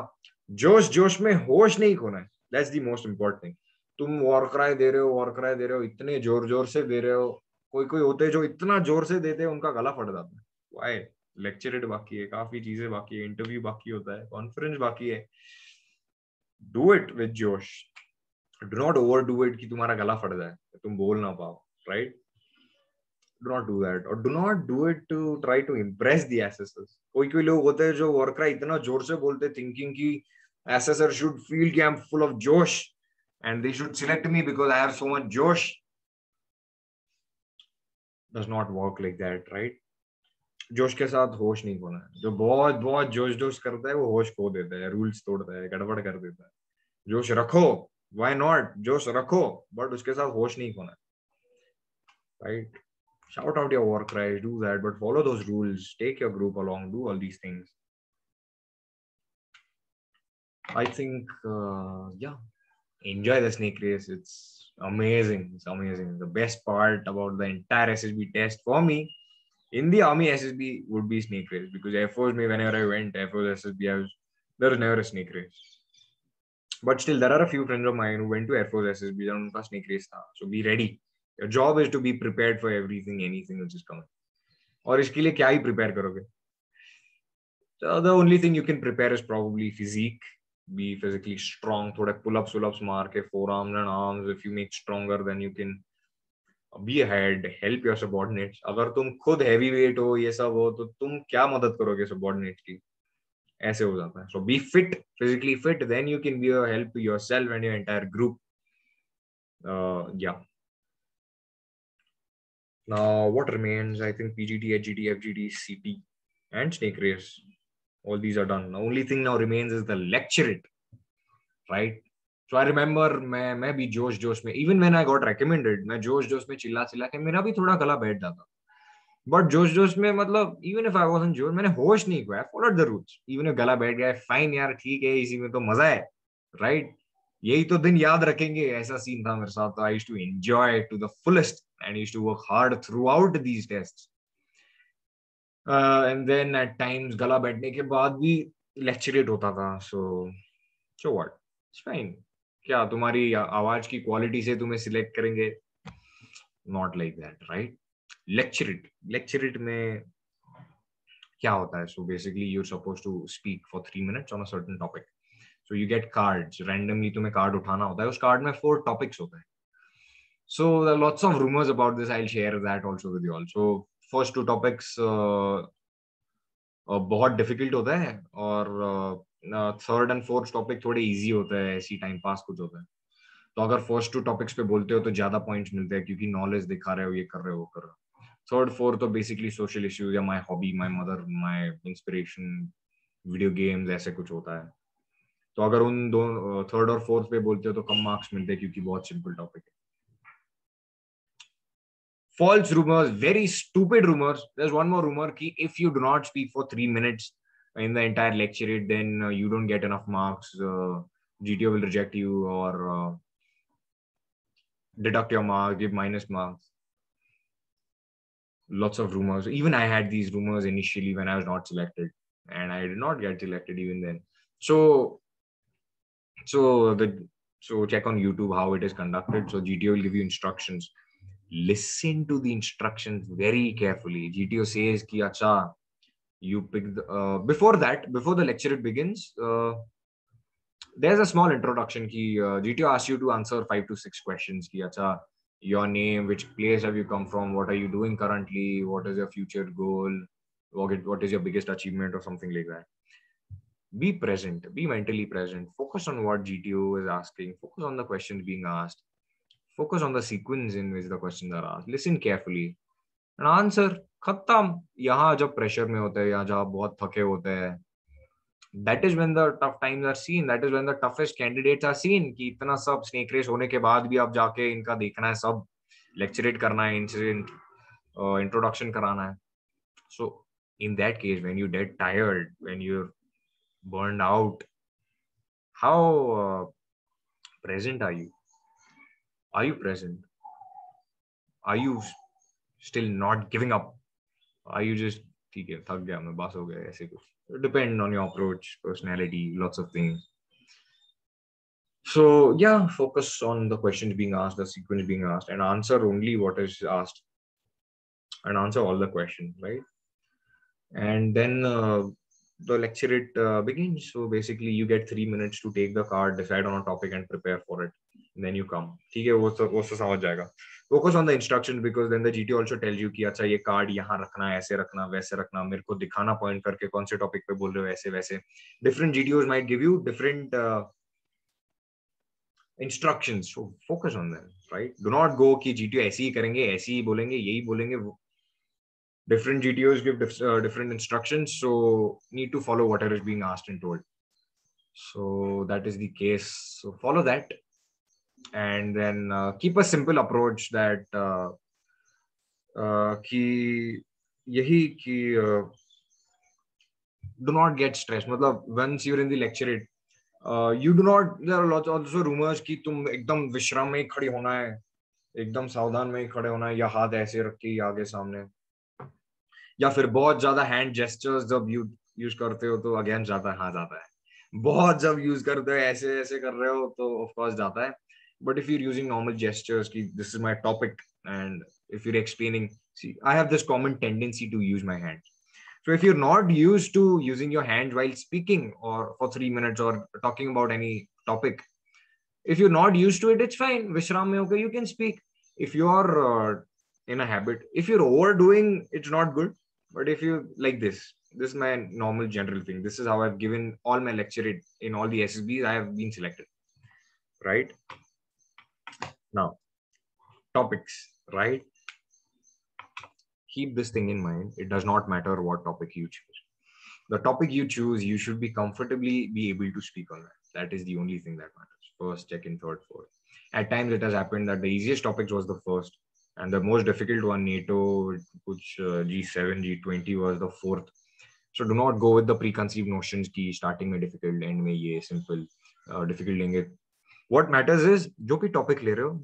जोश जोश में होश नहीं खोना है. That's the most important thing. तुम वॉर क्राई दे रहे हो, वॉर क्राई दे रहे हो, इतने जोर जोर से दे रहे हो. कोई कोई होते हैं जो इतना जोर से देते हैं उनका गला फट जाता है. Why? लेक्चरेट बाकी है, काफी चीजें बाकी है, इंटरव्यू बाकी होता है, कॉन्फ्रेंस बाकी है. डू इट विद जोश. Do not over do it कि तुम्हारा गला फट जाए, तुम बोल ना पाओ. Right? Do not do that, or do not do it to try to impress the assessors. कोई कोई लोग होते हैं जो वर्करा इतना जोर से बोलते, thinking कि assessor should feel कि I'm full of josh and they should select me because I have so much josh. Does not work like that, right? जोश के साथ होश नहीं खोना है. जो बहुत बहुत जोश जोश करता है वो होश खो देता है, रूल्स तोड़ता है, गड़बड़ कर देता है. जोश रखो, why not? जोश रखो, but उसके साथ होश नहीं खोना है. Right? Shout out your war cries, do that, but follow those rules. Take your group along, do all these things. I think, yeah, enjoy the snake race. It's amazing. It's amazing. The best part about the entire SSB test for me in the Army SSB would be snake race, because Air Force, me, whenever I went Air Force SSB, there was never a snake race. But still, there are a few friends of mine who went to Air Force SSB and unka snake race tha. So be ready. Your job is to be prepared for everything, anything which is coming. और इसके लिए क्या ही prepare करोगे? So the only thing you can prepare is probably physique. Be physically strong. थोड़े pull-ups मार के forearms and arms. If you make stronger, then you can be ahead. Help your subordinates. अगर तुम खुद heavy weight हो, ये सब हो, तो तुम क्या मदद करोगे subordinates की? ऐसे हो जाता है. So be fit, physically fit. Then you can be a help to yourself and your entire group. Yeah. Now what remains? I think PGT, HGT, FGT, CT, and snake race. All these are done. The only thing now remains is the lecturate, right? So I remember मैं भी जोश जोश में, even when I got recommended, मैं जोश जोश में चिल्ला चिल्ला के मेरा भी थोड़ा गला बैठ जाता. But जोश जोश में मतलब even if I wasn't जोश, मैंने होश नहीं खोया. I followed the rules. Even if गला बैठ गया, fine यार, ठीक है, इसी में तो मजा है, right? यही तो दिन याद रखेंगे. ऐसा सीन था मेरे साथ. I used to enjoy it to the fullest and used to work hard throughout these tests. And then at times गला बैठने के बाद भी lecturate होता था. So what? It's fine. क्या तुम्हारी आवाज की क्वालिटी से तुम्हें सिलेक्ट करेंगे? Not like that, right? Lecturate में क्या होता है? So basically you're supposed to speak for 3 minutes on a certain topic. So you get cards. Randomly तुम्हें कार्ड उठाना होता है. उस कार्ड में 4 topics होते हैं. So there are lots of rumors about this. I'll share that also with you all. So first 2 topics बहुत difficult होता है, और थर्ड एंड फोर्थ टॉपिक थोड़े इजी होता है, ऐसी टाइम पास कुछ होता है. तो अगर फर्स्ट 2 टॉपिक्स पे बोलते हो तो ज्यादा पॉइंट्स मिलते हैं, क्योंकि नॉलेज दिखा रहे हो, ये कर रहे हो, वो कर रहे हो. थर्ड फोर्थ तो बेसिकली सोशल इश्यूज या my hobby, my mother, my inspiration, video games, ऐसे कुछ होता है. तो अगर उन दो थर्ड और फोर्थ पे बोलते हो तो कम मार्क्स मिलते हैं, क्योंकि बहुत सिंपल टॉपिक है. False rumors, very stupid rumors. There's one more rumor ki if you do not speak for 3 minutes in the entire lecture, then you don't get enough marks. GTO will reject you or deduct your marks, give minus marks. Lots of rumors. Even I had these rumors initially when I was not selected, and I did not get selected even then. So check on YouTube how it is conducted. So GTO will give you instructions. Listen to the instructions very carefully. GTO says ki acha, you pick the, before the lecture begins, there's a small introduction ki GTO asks you to answer 5 to 6 questions ki acha, your name, which place have you come from, what are you doing currently, what is your future goal, what is your biggest achievement, or something like that. Be present, be mentally present, focus on what GTO is asking, focus on the questions being asked, focus on the sequence in which the questions are asked, listen carefully and answer. खत्म. यहाँ जब pressure में होते हैं या जब बहुत थके होते हैं, that is when the tough times are seen, that is when the toughest candidates are seen. कि इतना सब स्नेक रेस होने के बाद भी आप जाके इनका देखना है, सब लेक्चरेट करना है, इंसिडेंट इंट्रोडक्शन कराना है. So in that case, when you get tired, when you're burned out, how present are you? Are you present? Are you still not giving up? Are you just ठीक है थक गया मैं बस हो गया ऐसे कुछ? Depend on your approach, personality, lots of things. So yeah, focus on the questions being asked, the sequence being asked, and answer only what is asked, and answer all the questions, right? And then the lecture begins. So basically, you get 3 minutes to take the card, decide on a topic, and prepare for it. And then you come. ठीक है वो तो समझ जाएगा. Focus on the instructions because then the GT also tells you कि अच्छा ये card यहाँ रखना ऐसे रखना वैसे रखना मेरे को दिखाना पॉइंट करके कौन से टॉपिक पे बोल रहे हो ऐसे वैसे. Different GTOs might give you different instructions. So focus on them, right? Do not go कि GTO ऐसे ही करेंगे ऐसे ही बोलेंगे यही बोलेंगे. Different GTOs give different instructions, so need to follow whatever is being asked and told. So that is the case. So follow that, and then keep a simple approach that कि यही कि do not get stressed. मतलब once you're in the lecture, you do not. There are lots also rumors कि तुम एकदम विश्राम में ही खड़े होना है, एकदम सावधान में ही खड़े होना है या हाथ ऐसे रख के आगे सामने, या फिर बहुत ज्यादा हैंड जेस्चर्स जब यूज करते हो तो अगेन जाता है, हाँ जाता है. बहुत जब यूज करते हो ऐसे ऐसे कर रहे हो तो ऑफ कोर्स जाता है. But if you using normal gestures की this is my topic and if you're explaining, see, I have this common tendency to use my hands. So if you're not used to using your hands while speaking or for 3 minutes or talking about any topic, if you're not used to it, it's fine. Vishram mein okay, you can speak. If you're in a habit, if you're overdoing, it's not good. But if you like this is my normal general thing. This is how I've given all my lecture in all the SSBs I have been selected. Right now, topics. Right, keep this thing in mind. It does not matter what topic you choose. The topic you choose, you should be comfortably be able to speak on that. That is the only thing that matters. First, second, third, fourth. At times, it has happened that the easiest topic was the first, and the most difficult one, NATO, which G7, G20, was the fourth. So do not go with the preconceived notions कि starting में difficult, end में ये simple, difficult लेंगे. What matters is जो भी topic ले रहे हो,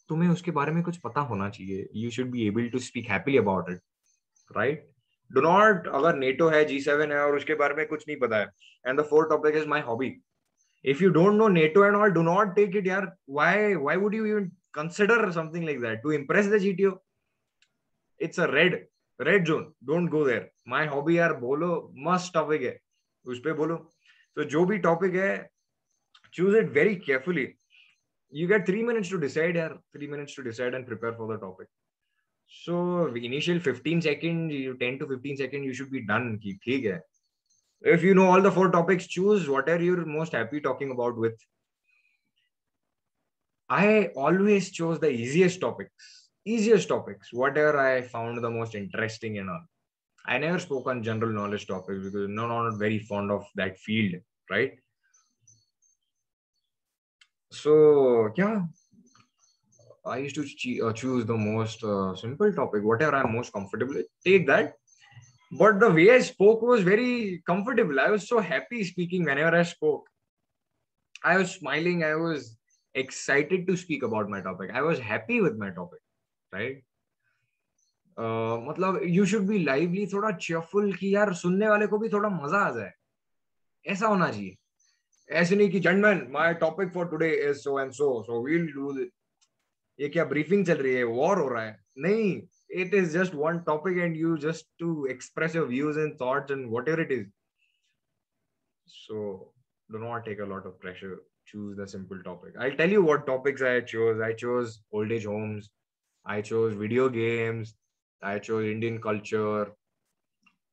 तुम्हें उसके बारे में कुछ पता होना चाहिए. You should be able to speak happily about it, right? Do not, अगर NATO है, G7 है और उसके बारे में कुछ नहीं पता है, and the fourth topic is my hobby. If you don't know NATO and all, do not take it, यार. Why would you even consider something like that to impress the GTO? It's a red zone. Don't go there. My hobby यार बोलो, must topic है, उस पे बोलो. तो जो भी topic है, choose it very carefully. You get 3 minutes to decide, yaar. 3 minutes to decide and prepare for the topic. So initial 15 seconds, 10 to 15 seconds, you should be done. ठीक है. If you know all the 4 topics, choose whatever you're most happy talking about with. I always chose the easiest topics, whatever I found the most interesting and all. I never spoke on general knowledge topics because I'm not very fond of that field, right? So yeah, I used to choose the most simple topic, whatever I'm most comfortable with, take that. But the way I spoke was very comfortable. I was so happy speaking whenever I spoke. I was smiling. I was excited to speak about my topic. I was happy with my topic, right? मतलब you should be lively, थोड़ा cheerful कि यार सुनने वाले को भी थोड़ा मजा आ जाए. ऐसा होना चाहिए. ऐसे नहीं कि gentlemen, my topic for today is so and so, so we'll do this. ये क्या ब्रीफिंग चल रही है, वॉर हो रहा है? नहीं, it is just one topic and you just to express your views and thoughts and whatever it is. So do not take a lot of pressure. Choose the simple topic. I'll tell you what topics I chose. I chose old age homes. I chose video games. I chose Indian culture.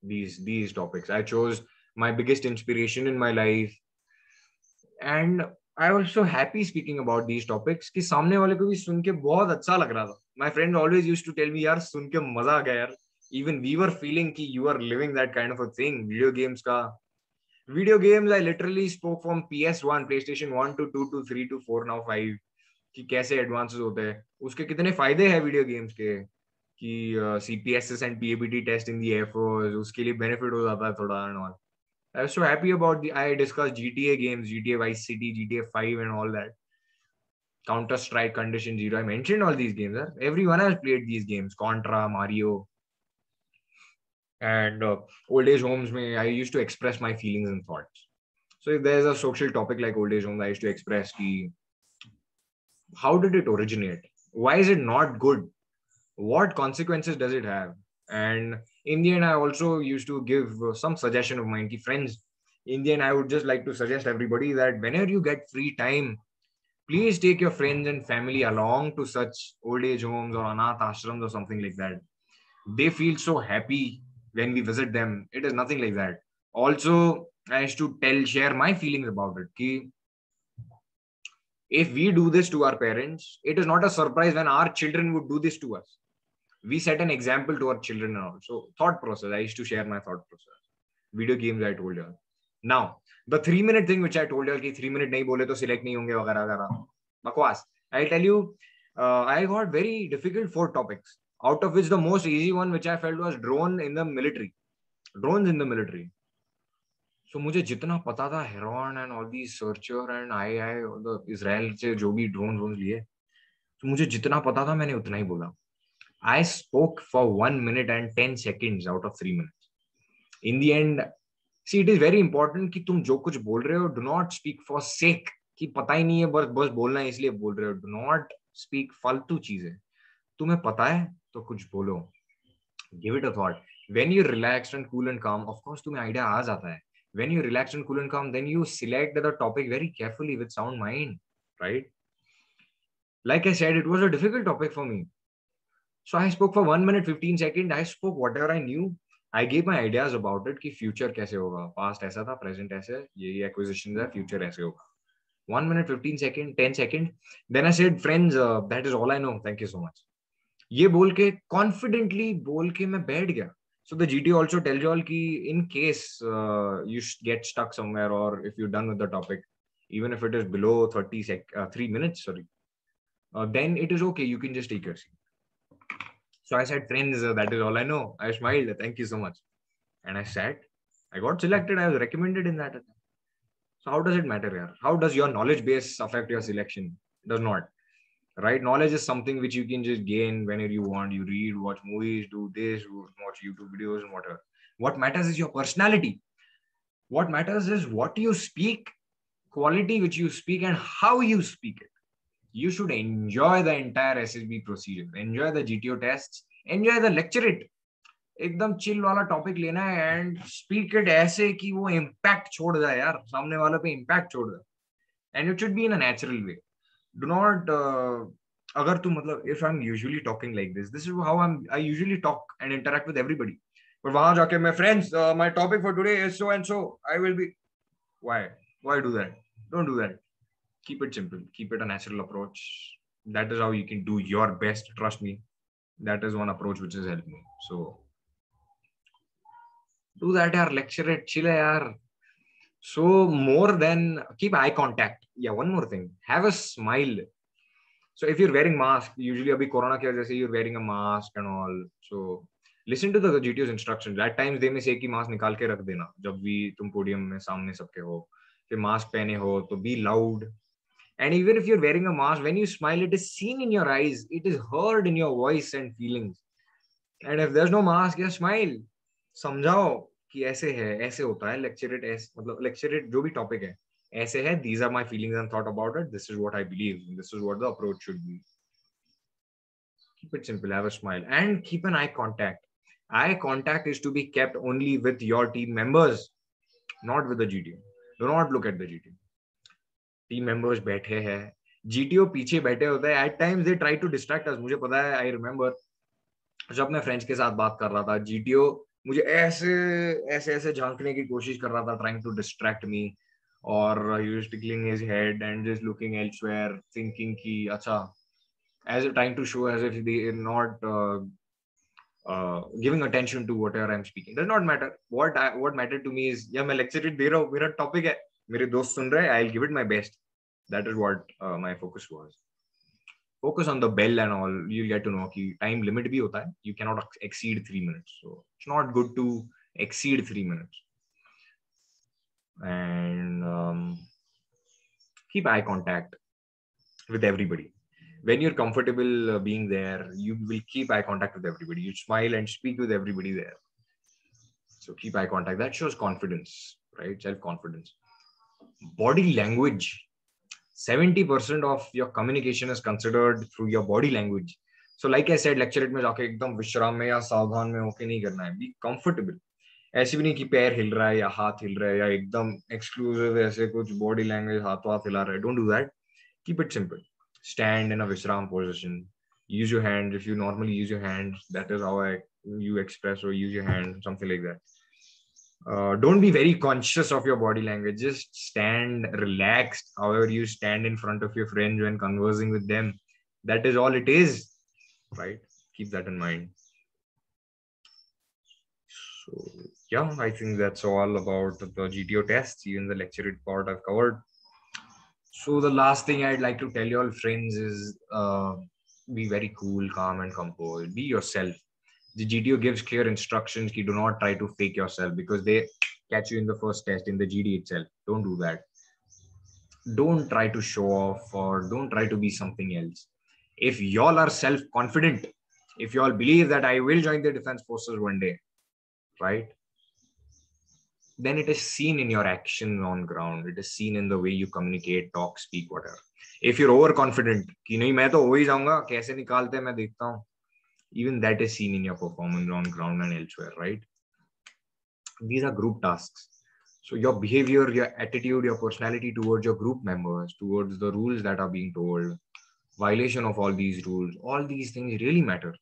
These topics. I chose my biggest inspiration in my life. And I was so happy speaking about these topics कि सामने वाले को भी सुन के बहुत अच्छा लग रहा था. My friend always used to tell me, यार सुन के मजा आ गया यार. Even we were feeling कि you are living that kind of a thing. Video games, I literally spoke from PS1, PlayStation 1 to 2 to 3 to 4 now 5 कि कैसे advances होते हैं, उसके कितने फायदे हैं वीडियो गेम्स के कि CPSS and PABT test in the air force, उसके लिए बेनिफिट हो जाता है थोड़ा and all. I was so happy about I discussed GTA games, GTA Vice City, GTA 5 and all that. Counter-Strike, Condition Zero. I mentioned all these games. Everyone has played these games. Contra, Mario. And old age homes, I used to express my feelings and thoughts. So if there's a social topic like old age homes, I used to express how did it originate? Why is it not good? What consequences does it have? And in the end, I also used to give some suggestion of mine. Friends, in the end, I would just like to suggest everybody that whenever you get free time, please take your friends and family along to such old age homes or anath ashrams or something like that. They feel so happy when we visit them. It is nothing like that. Also, I used to share my feelings about it. If we do this to our parents, it is not a surprise when our children would do this to us. We set an example to our children and also thought process. I used to share my thought process. Video games, I told you. Now, the 3-minute thing which I told you, कि 3 minute नहीं बोले तो select नहीं होंगे वगैरह वगैरह. बकवास. I'll tell you, I got very difficult 4 topics, out of which the most easy one which I felt was drones in the military. So मुझे जितना पता था heron and all the searcher and I Israel से जो भी drone लिए, तो मुझे जितना पता था मैंने उतना ही बोला. I spoke for 1 minute and 10 seconds out of 3 minutes. In the end, see, it is very important कि तुम जो कुछ बोल रहे हो, do not speak for sake, कि पता ही नहीं है बस बोलना है इसलिए बोल रहे हो. Do not speak फालतू चीजें. तुम्हें पता है तो कुछ बोलो. Give it a thought. When you're relaxed and cool and calm, of course तुम्हें idea आ जाता है. When you're relaxed and cool and calm, then you select the topic very carefully with sound mind, right? Like I said, it was a difficult topic for me. So I spoke for 1 minute 15 seconds. I spoke whatever I knew. I gave my ideas about it कि future कैसे होगा, past ऐसा था, present ऐसे, ये acquisitions है, future ऐसे होगा. 1 minute 15 seconds, 10 seconds. Then I said, friends, that is all I know. Thank you so much. ये बोल के confidently बोल के मैं बैठ गया. So the GT also tells you all कि in case you get stuck somewhere or if you're done with the topic, even if it is below 3 minutes, then it is okay. You can just take your seat. So I said, friends, that is all I know. I smiled. Thank you so much. And I sat. I got selected. I was recommended in that. So how does it matter here? How does your knowledge base affect your selection? It does not. Right? Knowledge is something which you can just gain whenever you want. You read, watch movies, do this, watch YouTube videos and whatever. What matters is your personality. What matters is what you speak, quality which you speak, and how you speak it. You should enjoy the entire SSB procedure, enjoy the GTO tests, enjoy the lecturate. एकदम chill वाला topic लेना है and speak it ऐसे कि वो impact छोड़ जाए यार, सामने वाले पे इम्पैक्ट छोड़ जाए. And it should be in a natural way. Do not अगर तू मतलब if I am usually talking like this is how I usually talk and interact with everybody. पर वहां जाके मैं friends my topic for today is so and so I will be why do that. Don't do that. Keep it simple, keep it a natural approach. That is how you can do your best. Trust me, that is one approach which has helped me. So do that yaar, lecture it, chill yaar. So more than keep eye contact. Yeah, one more thing, have a smile. So if you're wearing mask, usually abhi corona ki wajah se you're wearing a mask and all, so listen to the GTO's instructions. At times they may say ki mask nikal ke rakh dena jab bhi tum podium mein samne sabke ho, फिर mask pehne ho to be loud. And even if you're wearing a mask, when you smile, it is seen in your eyes, it is heard in your voice and feelings. And if there's no mask, yeah, smile. समझाओ कि ऐसे है, ऐसे होता है. Lecture it ऐसे, मतलब lecture it जो भी topic है, ऐसे है. These are my feelings and thought about it. This is what I believe. This is what the approach should be. Keep it simple. Have a smile and keep an eye contact. Eye contact is to be kept only with your team members, not with the GTO. Do not look at the GTO. Team members बैठे हैं, GTO पीछे बैठे होते हैं. At times they try to distract us. मुझे पता है, I remember जब मैं फ्रेंड्स के साथ बात कर रहा था, जीटीओ मुझे ऐसे ऐसे ऐसे झांकने की कोशिश कर रहा था, ट्राइंग टू डिस्ट्रैक्ट मी. और he was tickling his head and just looking elsewhere, thinking कि अच्छा, as trying to show as if they are not giving attention to whatever I am speaking. Does not matter. What matter to me is, या मैं lecture दे रहा हूँ, मेरा topic है, मेरे दोस्त सुन रहे हैं, I will give it my best. That is what my focus was. Focus on the bell and all. You'll get to know कि time limit भी होता है. You cannot exceed 3 minutes. So it's not good to exceed 3 minutes. And keep eye contact. with everybody. When you're comfortable being there, you will keep eye contact with everybody. You smile and speak with everybody there. So keep eye contact. That shows confidence, right? Self-confidence. Body language. 70% of your communication is considered through your body language. So like I said, lecture में जाके एकदम विश्राम में या सावधान में होके नहीं करना है. Be comfortable. ऐसे भी नहीं कि पैर हिल रहा है या हाथ हिल रहा है या एकदम एक्सक्लूसिव ऐसे कुछ बॉडी लैंग्वेज हाथों हाथ हिला रहा है. Don't do that. Keep it simple. Stand in a Vishram position. Use your hands. If you normally use your hands, that is how you express or use your hand, something like that. Don't be very conscious of your body language. Just stand relaxed. However, you stand in front of your friends when conversing with them. That is all it is, right? Keep that in mind. So, yeah, I think that's all about the GTO tests. Even the lecture part I've covered. So the last thing I'd like to tell you all friends is be very cool, calm and composed. Be yourself. The GTO gives clear instructions. Do not try to fake yourself because they catch you in the first test in the GD itself. Don't do that. Don't try to show off or don't try to be something else. If y'all are self-confident, if y'all believe that I will join the defense forces one day, right? Then it is seen in your action on ground. It is seen in the way you communicate, talk, speak, whatever. If you're overconfident, कि नहीं मैं तो हो ही जाऊंगा, कैसे निकालते हैं मैं देखता हूँ. Even that is seen in your performance on ground and elsewhere, right? These are group tasks. So your behavior, your attitude, your personality towards your group members, towards the rules that are being told, violation of all these rules, all these things really matter.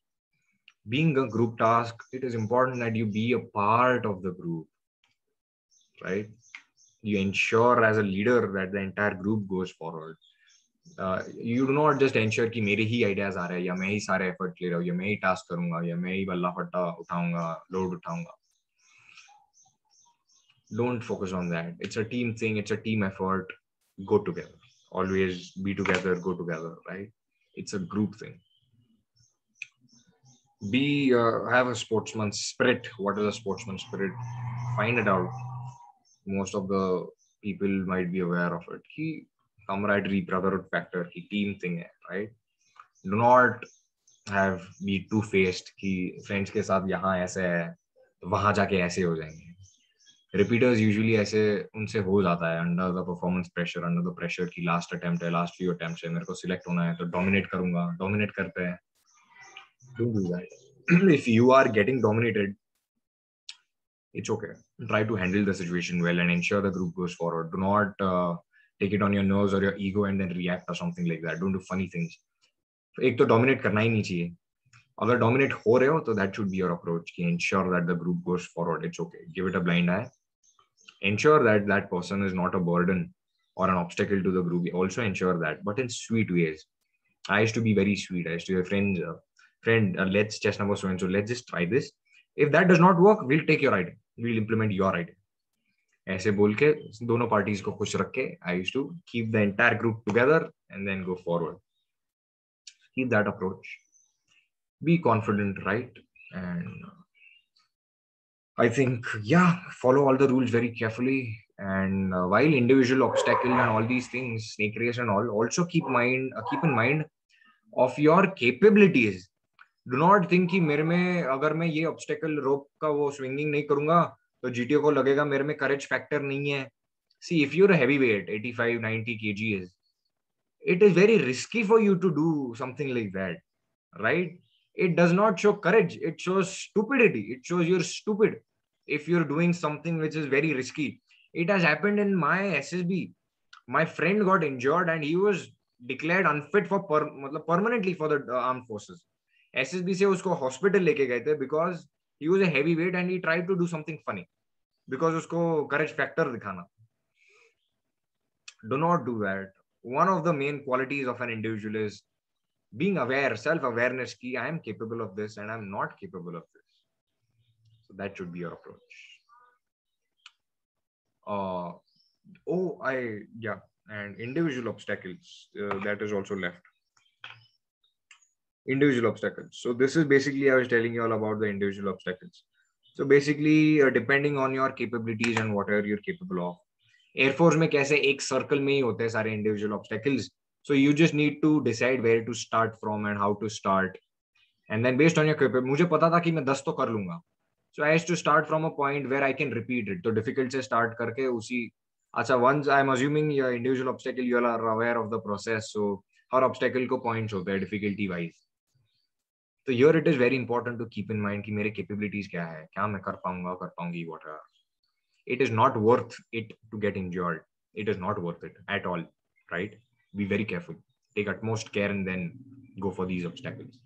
Being a group task, it is important that you be a part of the group, right? You ensure as a leader that the entire group goes forward. You do not just ensure कि मेरे ही ideas आ रहे हैं या मैं ही सारे effort ले रहा हूँ या मैं ही task करूँगा या मैं ही बल्ला फट्टा उठाऊँगा, load उठाऊँगा. Don't focus on that. It's a team thing. It's a team effort. Go together. Always be together, go together, right? It's a group thing. Have a sportsman spirit. What is a sportsman spirit? Find it out. Most of the people might be aware of it. Ki camaraderie, brotherhood factor, ki team thing hai, right? Do not be two-faced कि friends के साथ यहाँ ऐसे है वहाँ जाके ऐसे हो जाएंगे. Repeaters usually ऐसे उनसे हो जाता है under the performance pressure, under the pressure कि last attempt है, last few attempts है, मेरे को select होना है तो dominate करूँगा, dominate करते हैं. Don't do that. If you are getting dominated, it's okay. Try to handle the situation well and ensure the group goes forward. Do not take it on your nerves or your ego and then react or something like that. Don't do funny things. एक तो dominate करना ही नहीं चाहिए. अगर dominate हो रहे हो तो that should be your approach. Ensure that the group goes forward. It's okay. Give it a blind eye. Ensure that that person is not a burden or an obstacle to the group. Also ensure that, but in sweet ways. I used to be very sweet. I used to be a friend, let's chess number so and so. Let's just try this. If that does not work, we'll take your idea. We'll implement your idea. ऐसे बोल के दोनों parties को खुश रख के I used to keep the entire group together and then go forward. Keep that approach. Be confident, right? And I think, follow all the rules very carefully. And while individual obstacles and all these things, snake race and all, also keep in mind of your capabilities. Do not think कि मेरे में अगर मैं ये obstacle rope का वो swinging नहीं करूँगा तो GTO को लगेगा मेरे में courage factor नहीं है. See, if you're a heavyweight, 85-90 kgs, it is very risky for you to do something like that, right? It does not show courage. It shows stupidity. It shows you're stupid if you're doing something which is very risky. It has happened in my SSB. My friend got injured and he was declared unfit for permanently for the armed forces. SSB से उसको hospital लेके गए थे because he was a heavyweight and he tried to do something funny because उसको courage factor दिखाना. Do not do that. One of the main qualities of an individual is being aware, self-awareness ki I am capable of this and I'm not capable of this. So that should be your approach. And individual obstacles, that is also left. Individual obstacles. So this is basically, I was telling you all about the individual obstacles. So basically, depending on your capabilities and whatever you're capable of. Air Force में कैसे एक circle में ही होते हैं सारे individual obstacles. So you just need to decide where to start from and how to start, and then based on your capability. मुझे पता था कि मैं 10 तो कर लूंगा, so I used to start from a point where I can repeat it. तो difficult से start करके उसी, अच्छा, once I'm assuming your individual obstacle, you are aware of the process, so her obstacle को points होते हैं difficulty wise. तो here it is very important to keep in mind कि मेरे capabilities क्या है, क्या मैं कर पाऊंगा, कर पाऊंगी, whatever. It is not worth it to get injured. It is not worth it at all, right? Be very careful. Take utmost care and then go for these obstacles.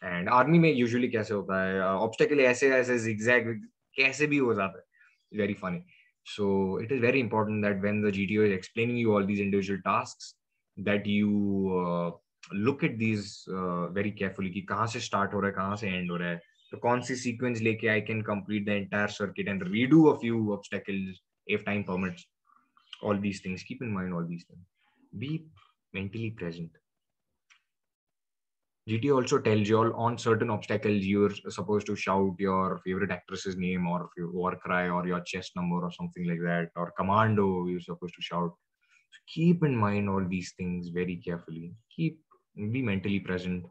And army में usually कैसे होता है, obstacle ऐसे ऐसे zigzag कैसे भी हो जाता है, very funny. So it is very important that when the GTO is explaining you all these individual tasks, that you look at these very carefully कि कहाँ से start हो रहा है, कहाँ से end हो रहा है, तो कौन सी sequence लेके I can complete the entire circuit and redo a few obstacles if time permits. All these things, keep in mind all these things. Be mentally present. GT also tells you all on certain obstacles you're supposed to shout your favorite actress's name or your war cry or your chest number or something like that, or commando you're supposed to shout. So keep in mind all these things very carefully. Be mentally present.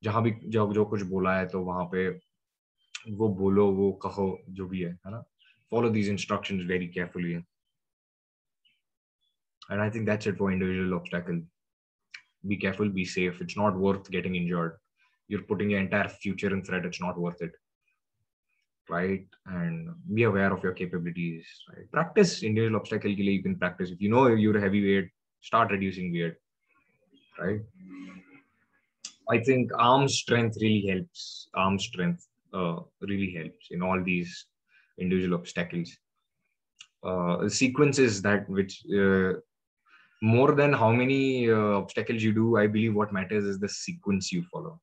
जहाँ भी जो कुछ बोला है तो वहाँ पे वो बोलो, वो कहो, जो भी है ना. Follow these instructions very carefully. And I think that's it for individual obstacle. Be careful, be safe. It's not worth getting injured. You're putting your entire future in threat. It's not worth it, right? And be aware of your capabilities, right? Practice individual obstacle ke liye you can practice. If you know you're a heavyweight, start reducing weight, right? I think arm strength really helps. Arm strength really helps in all these individual obstacles. Sequences that which more than how many obstacles you do, I believe what matters is the sequence you follow.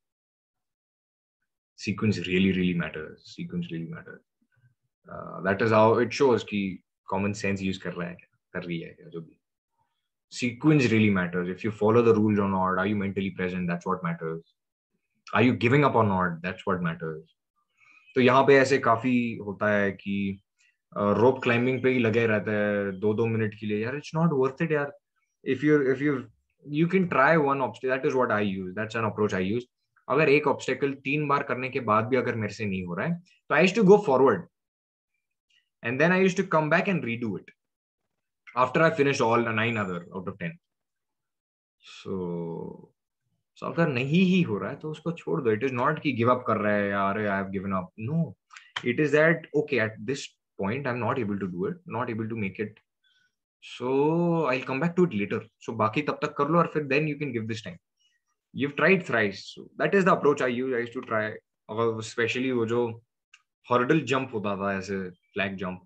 Sequence really matters. Sequence really matters. That is how it shows कि common sense use कर रहा है क्या, कर रही है क्या, जो भी. Sequence really matters. If you follow the rules or not, are you mentally present? That's what matters. Are you giving up or not? That's what matters. तो यहाँ पे ऐसे काफी होता है कि रोप क्लाइंबिंग पे ही लगे रहते हैं 2-2 मिनट के लिए. यार, इट्स नॉट वर्थ इट यार. if you can try one obstacle. That is what I use. That's an approach I use. अगर एक ऑब्स्टेकल 3 बार करने के बाद भी अगर मेरे से नहीं हो रहा है, तो I used to go forward and then I used to come back and redo it after I finished all the 9 other out of 10. So अगर नहीं ही हो रहा है तो उसको छोड़ दो. It is not कि give up कर रहा है यार, I have given up. No, it is that okay, at this point I'm not able to do it, not able to make it, so I'll come back to it later. So बाकी तब तक कर लो और फिर then you can give this time. You've tried thrice. So that is the approach I use. I used to try. Especially वो जो hurdle jump होता था ऐसे flag jump,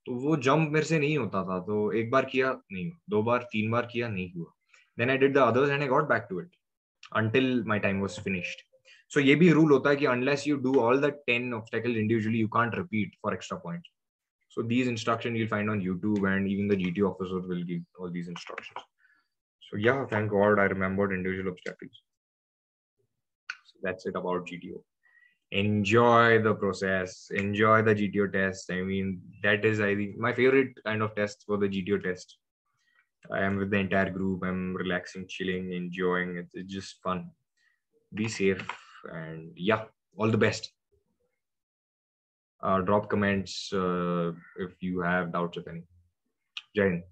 तो वो jump मेरे से नहीं होता था. तो एक बार किया नहीं हुआ, 2 बार 3 बार किया नहीं हुआ. Then I did the others and I got back to it until my time was finished. So ये भी rule होता है कि unless you do all the 10 obstacles individually, you can't repeat for extra points. So these instructions you'll find on YouTube, and even the GT officers will give all these instructions. So yeah, thank God I remembered individual obstacles. That's it about GTO. Enjoy the process, enjoy the GTO test. I mean, that is, I think, my favorite kind of test for the GTO test. I am with the entire group, I'm relaxing, chilling, enjoying it. It's just fun. Be safe, and yeah, all the best. Drop comments if you have doubts, if any. Jai Hind.